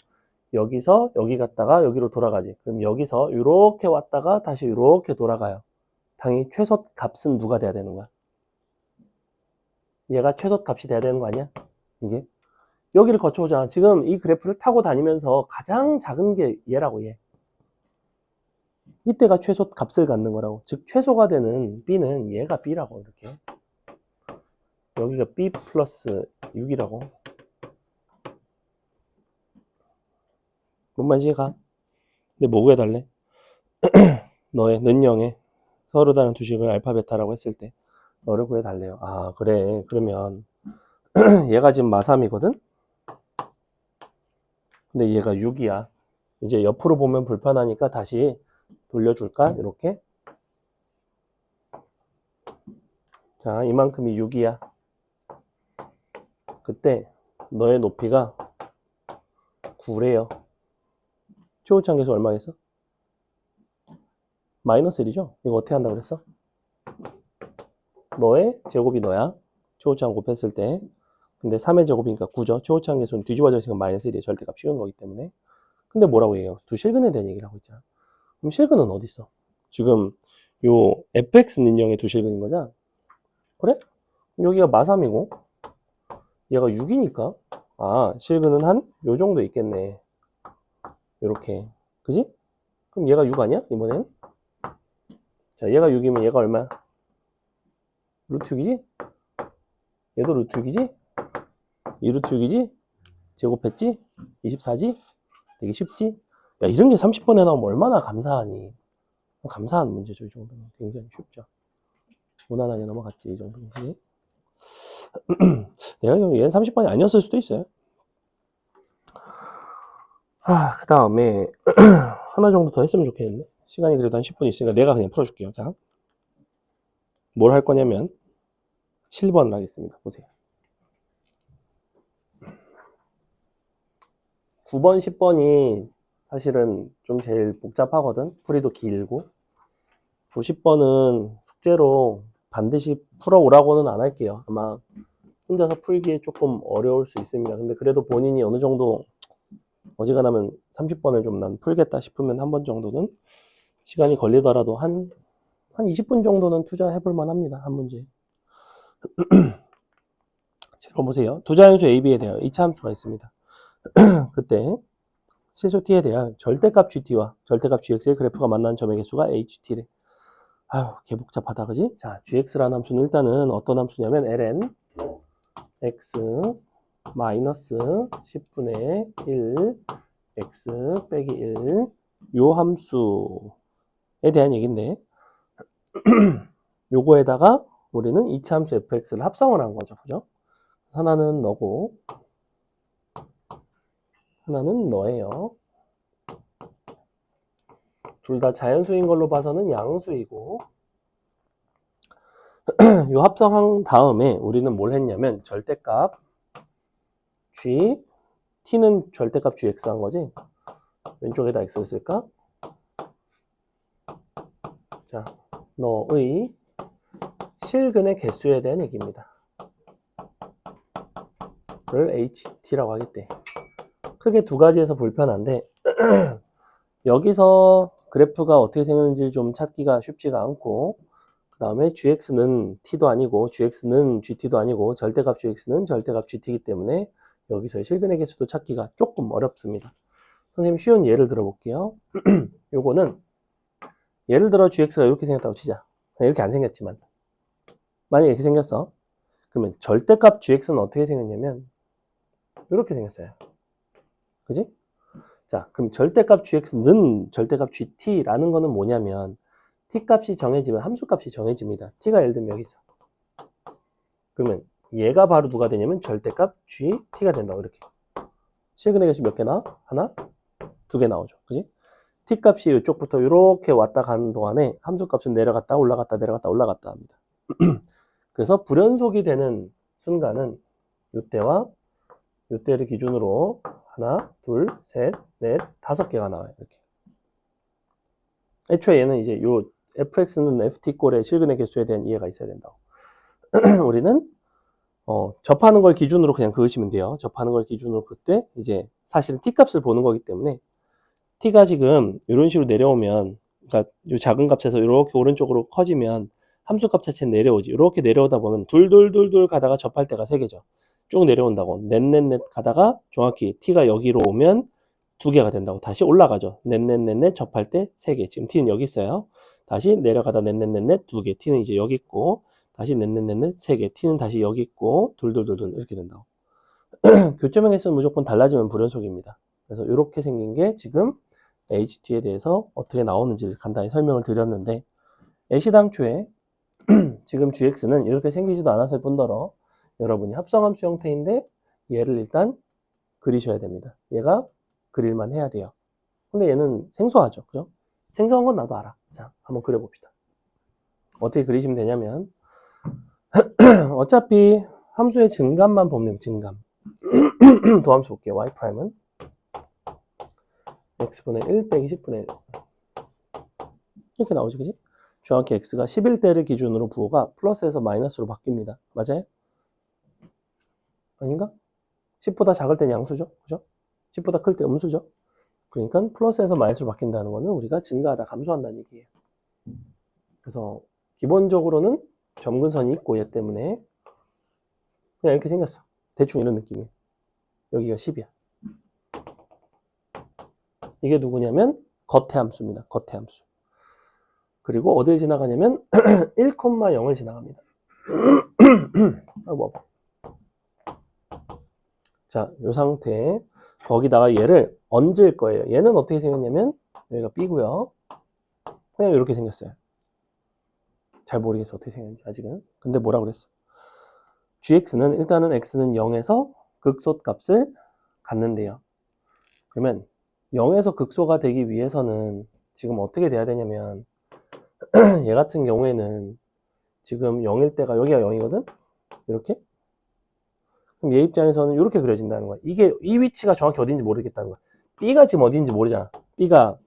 여기서 여기 갔다가 여기로 돌아가지. 그럼 여기서 이렇게 왔다가 다시 이렇게 돌아가요. 당연히 최소 값은 누가 돼야 되는 거야? 얘가 최소 값이 돼야 되는 거 아니야? 이게 여기를 거쳐오잖아. 지금 이 그래프를 타고 다니면서 가장 작은 게 얘라고. 얘. 이때가 최소 값을 갖는 거라고. 즉 최소가 되는 B는 얘가 B라고. 이렇게 여기가 B 플러스 6이라고. 뭔 말인지 가? 근데 뭐 구해달래? 너의 는영에 서로 다른 두 식을 알파 베타라고 했을 때 너를 구해달래요. 아 그래. 그러면 얘가 지금 마3이거든? 근데 얘가 6이야. 이제 옆으로 보면 불편하니까 다시 돌려줄까? 이렇게. 자, 이만큼이 6이야. 그때 너의 높이가 9래요. 최고창 계수 얼마겠어? 마이너스 1이죠? 이거 어떻게 한다고 그랬어? 너의 제곱이 너야. 최고창 곱했을 때. 근데 3의 제곱이니까 9죠. 최고창 계수는 뒤집어져 있으니까 마이너스 1이에요. 절대값 쉬운 거기 때문에. 근데 뭐라고 얘기해요? 두 실근에 대한 얘기를 하고 있잖아. 그럼 실근은 어디 있어? 지금 요 fx 인형의 두 실근인 거잖아. 그래? 여기가 마3이고 얘가 6이니까 아 실근은 한 요 정도 있겠네. 요렇게. 그지? 그럼 얘가 6 아니야? 이번엔? 자 얘가 6이면 얘가 얼마야? 루트 6이지? 얘도 루트 6이지? 2루트 6이지? 제곱했지? 24지? 되게 쉽지? 야 이런 게 30번에 나오면 얼마나 감사하니. 감사한 문제죠. 이 정도면 굉장히 쉽죠. 무난하게 넘어갔지 이 정도면. 그지? 내가 얘는 30번이 아니었을 수도 있어요. 그 다음에 하나 정도 더 했으면 좋겠는데 시간이 그래도 한 10분 있으니까 내가 그냥 풀어줄게요. 자, 뭘 할 거냐면 7번을 하겠습니다. 보세요. 9번, 10번이 사실은 좀 제일 복잡하거든. 풀이도 길고 90번은 숙제로 반드시 풀어오라고는 안 할게요. 아마 혼자서 풀기에 조금 어려울 수 있습니다. 근데 그래도 본인이 어느 정도 어지간하면 30번을 좀 난 풀겠다 싶으면 한 번 정도는 시간이 걸리더라도 한 20분 정도는 투자해볼 만합니다. 한 문제. 자, 보세요. 두 자연수 A, B에 대한 2차 함수가 있습니다. 그때 실수 t에 대한 절대값 GT와 절대값 GX의 그래프가 만나는 점의 개수가 HT래. 아유, 개 복잡하다, 그지? 자, GX라는 함수는 일단은 어떤 함수냐면 ln x 마이너스 10분의 1 x 빼기 1 요 함수에 대한 얘기인데 요거에다가 우리는 2차 함수 fx를 합성을 한 거죠. 그죠? 하나는 너고 하나는 너예요. 둘 다 자연수인 걸로 봐서는 양수이고 요 합성한 다음에 우리는 뭘 했냐면 절대값 g t는 절대값 gx 한 거지. 왼쪽에다 x를 쓸까? 자, 너의 실근의 개수에 대한 얘기입니다. 를 ht라고 하겠대. 크게 두 가지에서 불편한데 여기서 그래프가 어떻게 생겼는지 좀 찾기가 쉽지가 않고 그 다음에 gx는 t도 아니고 gx는 gt도 아니고 절대값 gx는 절대값 gt이기 때문에 여기서의 실근의 개수도 찾기가 조금 어렵습니다. 선생님 쉬운 예를 들어 볼게요. 요거는 예를 들어 gx가 이렇게 생겼다고 치자. 이렇게 안 생겼지만 만약에 이렇게 생겼어. 그러면 절대값 gx는 어떻게 생겼냐면 이렇게 생겼어요. 그지? 자, 그럼 절대값 gx는 절대값 gt라는 거는 뭐냐면 t 값이 정해지면 함수 값이 정해집니다. t가 예를 들면 여기 있어. 그러면 얘가 바로 누가 되냐면 절대값 gt가 된다고 이렇게. 실근의 개수 몇 개 나와? 하나, 두 개 나오죠. 그지? t 값이 이쪽부터 이렇게 왔다 가는 동안에 함수 값은 내려갔다 올라갔다 내려갔다 올라갔다 합니다. 그래서 불연속이 되는 순간은 이때와 이때를 기준으로 하나, 둘, 셋, 넷, 다섯 개가 나와요. 이렇게. 애초에 얘는 이제 요 fx는 ft꼴의 실근의 개수에 대한 이해가 있어야 된다고. 우리는 접하는 걸 기준으로 그냥 그으시면 돼요. 접하는 걸 기준으로 그때 이제 사실은 t 값을 보는 거기 때문에 t가 지금 이런 식으로 내려오면, 그러니까 이 작은 값에서 이렇게 오른쪽으로 커지면 함수 값 자체는 내려오지. 이렇게 내려오다 보면 둘둘둘둘 가다가 접할 때가 3개죠. 쭉 내려온다고. 넷넷넷 가다가 정확히 t가 여기로 오면 2개가 된다고. 다시 올라가죠. 넷넷넷넷 접할 때 3개. 지금 t는 여기 있어요. 다시 내려가다 넷넷넷넷 2개. t는 이제 여기 있고, 다시 넷넷넷넷 3개. t는 다시 여기 있고, 둘둘둘둘 이렇게 된다고. 교점의 개수는 무조건 달라지면 불연속입니다. 그래서 이렇게 생긴 게 지금 HT에 대해서 어떻게 나오는지를 간단히 설명을 드렸는데, 애시당초에 지금 GX는 이렇게 생기지도 않았을 뿐더러 여러분이 합성함수 형태인데 얘를 일단 그리셔야 됩니다. 얘가 그릴만 해야 돼요. 근데 얘는 생소하죠. 그죠? 생소한 건 나도 알아. 자, 한번 그려봅시다. 어떻게 그리시면 되냐면 어차피 함수의 증감만 보면 돼요. 증감. 도함수 볼게요. y''은 x분의 1 빼기 10분의 1 이렇게 나오지, 그지? 정확히 x가 11대를 기준으로 부호가 플러스에서 마이너스로 바뀝니다. 맞아요? 아닌가? 10보다 작을 땐 양수죠. 그죠? 10보다 클 때 음수죠. 그러니까 플러스에서 마이너스로 바뀐다는 거는 우리가 증가하다 감소한다는 얘기예요. 그래서 기본적으로는 점근선이 있고 얘 때문에 그냥 이렇게 생겼어. 대충 이런 느낌이에요. 여기가 10이야. 이게 누구냐면 겉의 함수입니다. 겉의 함수. 그리고 어딜 지나가냐면 1,0을 지나갑니다. 아이고, 자, 이 상태 거기다가 얘를 얹을 거예요. 얘는 어떻게 생겼냐면 여기가 B고요. 그냥 이렇게 생겼어요. 잘 모르겠어 어떻게 생겼는지 아직은. 근데 뭐라 그랬어? gx는 일단은 x는 0에서 극소 값을 갖는데요. 그러면 0에서 극소가 되기 위해서는 지금 어떻게 돼야 되냐면 얘 같은 경우에는 지금 0일 때가 여기가 0이거든? 이렇게? 그럼 얘 입장에서는 이렇게 그려진다는 거야. 이게 이 위치가 정확히 어딘지 모르겠다는 거야. B가 지금 어딘지 모르잖아. B가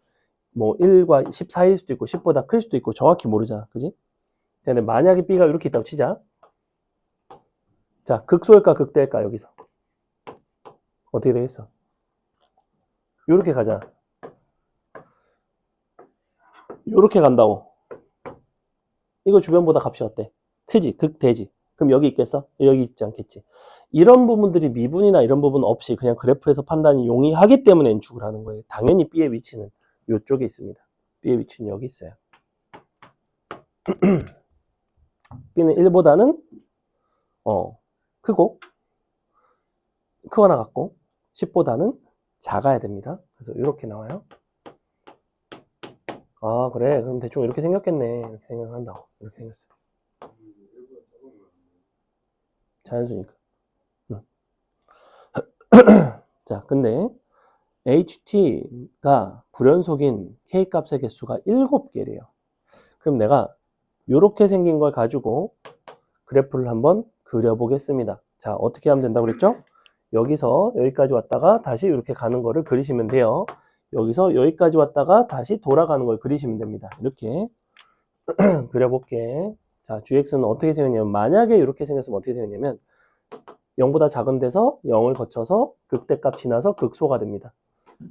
뭐 1과 14일 수도 있고 10보다 클 수도 있고 정확히 모르잖아. 그지? 근데 만약에 B가 이렇게 있다고 치자. 자, 극소일까 극대일까 여기서. 어떻게 되겠어? 요렇게 가자. 요렇게 간다고. 이거 주변보다 값이 어때? 크지? 극대지? 그럼 여기 있겠어? 여기 있지 않겠지? 이런 부분들이 미분이나 이런 부분 없이 그냥 그래프에서 판단이 용이하기 때문에 N축을 하는 거예요. 당연히 B의 위치는 이쪽에 있습니다. B의 위치는 여기 있어요. B는 1보다는 크고 크거나 같고 10보다는 작아야 됩니다. 그래서 이렇게 나와요. 아 그래 그럼 대충 이렇게 생겼겠네 이렇게 생각을 한다고. 이렇게 생겼어요. 자연수니까. 자 근데 HT가 불연속인 K값의 개수가 7개래요. 그럼 내가 이렇게 생긴 걸 가지고 그래프를 한번 그려보겠습니다. 자 어떻게 하면 된다고 그랬죠? 여기서 여기까지 왔다가 다시 이렇게 가는 거를 그리시면 돼요. 여기서 여기까지 왔다가 다시 돌아가는 걸 그리시면 됩니다. 이렇게 그려볼게. 자, GX는 어떻게 생겼냐면 만약에 이렇게 생겼으면 어떻게 생겼냐면 0보다 작은 데서 0을 거쳐서 극대값 지나서 극소가 됩니다.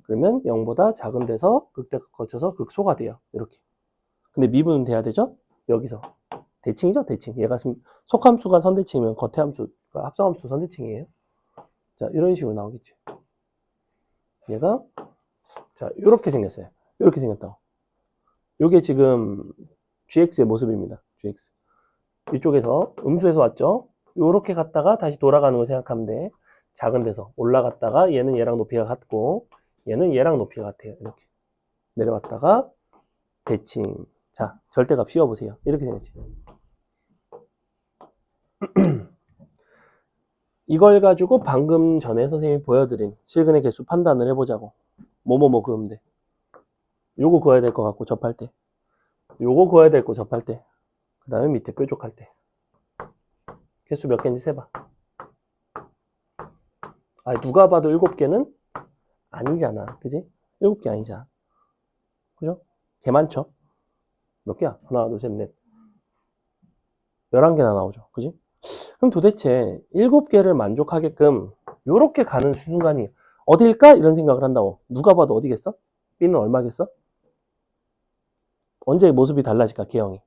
그러면 0보다 작은 데서 극대값 거쳐서 극소가 돼요. 이렇게. 근데 미분은 돼야 되죠? 여기서. 대칭이죠? 대칭. 얘가 속함수가 선대칭이면 겉함수가 합성함수 선대칭이에요. 자, 이런 식으로 나오겠지. 얘가 자, 이렇게 생겼어요. 이렇게 생겼다고. 이게 지금 GX의 모습입니다. GX. 이쪽에서 음수에서 왔죠. 이렇게 갔다가 다시 돌아가는 걸 생각하면 돼. 작은 데서 올라갔다가 얘는 얘랑 높이가 같고 얘는 얘랑 높이가 같아요. 이렇게 내려왔다가 대칭. 자, 절대값 씌워보세요. 이렇게 생겼지. 이걸 가지고 방금 전에 선생님이 보여드린 실근의 개수 판단을 해보자고. 뭐뭐뭐 그으면 돼. 요거 그어야 될 것 같고 접할 때. 요거 그어야 될 거 접할 때. 그 다음에 밑에 뾰족할 때. 개수 몇 개인지 세봐. 아, 누가 봐도 7개는 아니잖아. 그지? 7개 아니잖아. 그죠? 개 많죠? 몇 개야? 하나, 둘, 셋, 넷. 11개나 나오죠. 그지? 그럼 도대체 7개를 만족하게끔 요렇게 가는 순간이 어딜까? 이런 생각을 한다고. 누가 봐도 어디겠어? B는 얼마겠어? 언제 모습이 달라질까? 개형이.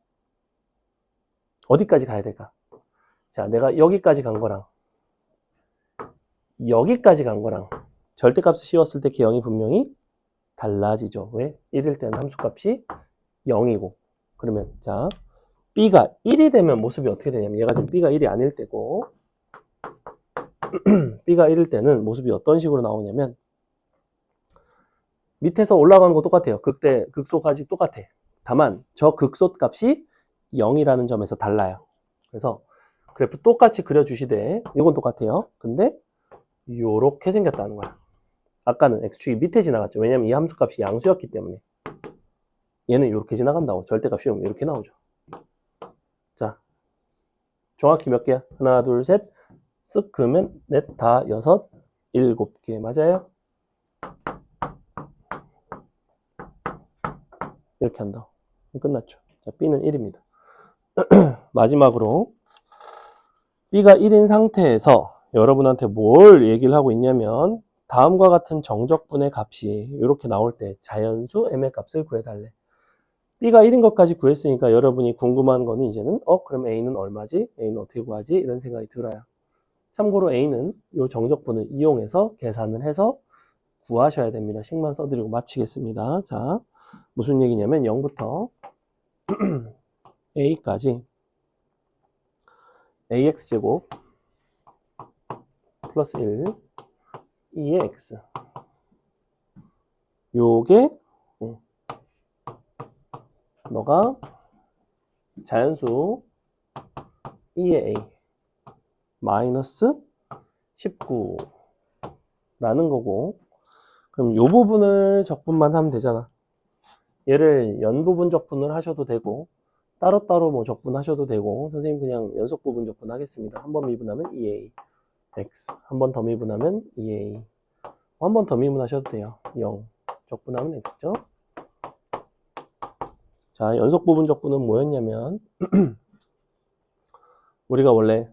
어디까지 가야 될까? 자, 내가 여기까지 간 거랑 여기까지 간 거랑 절대값을 씌웠을 때 개형이 분명히 달라지죠. 왜? 1일 때는 함수값이 0이고. 그러면 자, B가 1이 되면 모습이 어떻게 되냐면 얘가 지금 B가 1이 아닐 때고 B가 1일 때는 모습이 어떤 식으로 나오냐면 밑에서 올라가는 거 똑같아요. 극소까지 똑같아. 다만 저 극소 값이 0이라는 점에서 달라요. 그래서 그래프 똑같이 그려주시되 이건 똑같아요. 근데 요렇게 생겼다는 거야. 아까는 x축이 밑에 지나갔죠. 왜냐면 이 함수값이 양수였기 때문에. 얘는 이렇게 지나간다고. 절대값 씌우면 이렇게 나오죠. 자, 정확히 몇 개야? 하나, 둘, 셋. 쓱 그으면 넷, 다, 여섯, 7개. 맞아요? 이렇게 한다고. 끝났죠. 자, B는 1입니다. 마지막으로 B가 1인 상태에서 여러분한테 뭘 얘기를 하고 있냐면 다음과 같은 정적분의 값이 이렇게 나올 때 자연수 m의 값을 구해달래. B가 1인 것까지 구했으니까 여러분이 궁금한 거는 이제는 그럼 A는 얼마지? A는 어떻게 구하지? 이런 생각이 들어요. 참고로 A는 이 정적분을 이용해서 계산을 해서 구하셔야 됩니다. 식만 써드리고 마치겠습니다. 자, 무슨 얘기냐면 0부터 A까지 AX제곱 플러스 1 2의 X 요게 너가 자연수 2의 A 마이너스 19라는 거고 그럼 요 부분을 적분만 하면 되잖아. 얘를 연부분 적분을 하셔도 되고 따로따로 뭐 적분하셔도 되고 선생님 그냥 연속 부분 적분 하겠습니다. 한 번 미분하면 2A X 한 번 더 미분하면 2A 한 번 더 미분하셔도 돼요. 0 적분하면 X죠. 자, 연속 부분 적분은 뭐였냐면 우리가 원래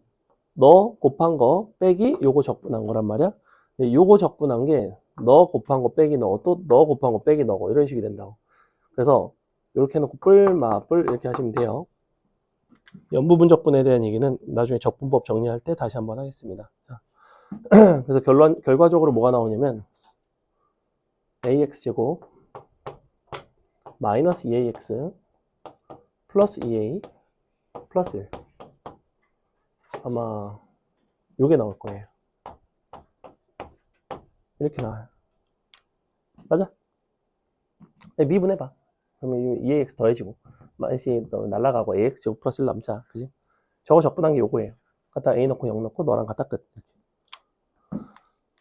너 곱한 거 빼기 요거 적분한 거란 말이야. 근데 요거 적분한 게 너 곱한 거 빼기 너, 또 너 곱한 거 빼기 너고 이런 식이 된다고. 그래서 이렇게 해놓고 뿔 이렇게 하시면 돼요. 연부분 적분에 대한 얘기는 나중에 적분법 정리할 때 다시 한번 하겠습니다. 자, 그래서 결과적으로 뭐가 나오냐면 AX제곱 마이너스 2AX 플러스 2A 플러스 1 아마 요게 나올 거예요. 이렇게 나와요. 맞아? 미분해봐. 그러면 2AX 더해지고 마이너스 2 날라가고 AX제곱 플러스 1 남자. 그지? 저거 적분한 게 요거예요. 갖다 A 넣고 0 넣고 너랑 갖다 끝. 이렇게.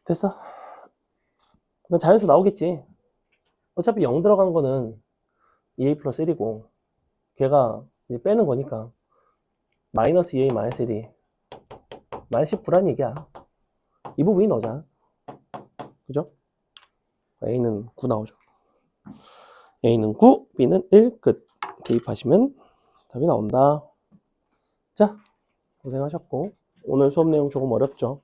됐어? 그럼 자연수 나오겠지. 어차피 0 들어간 거는 2A 플러스 1이고 걔가 이제 빼는 거니까 마이너스 2A 마이너스 1이 마이너스 19란 얘기야. 이 부분이 너잖아. 그죠? A는 9 나오죠. A는 9, B는 1, 끝. 대입하시면 답이 나온다. 자, 고생하셨고 오늘 수업 내용 조금 어렵죠?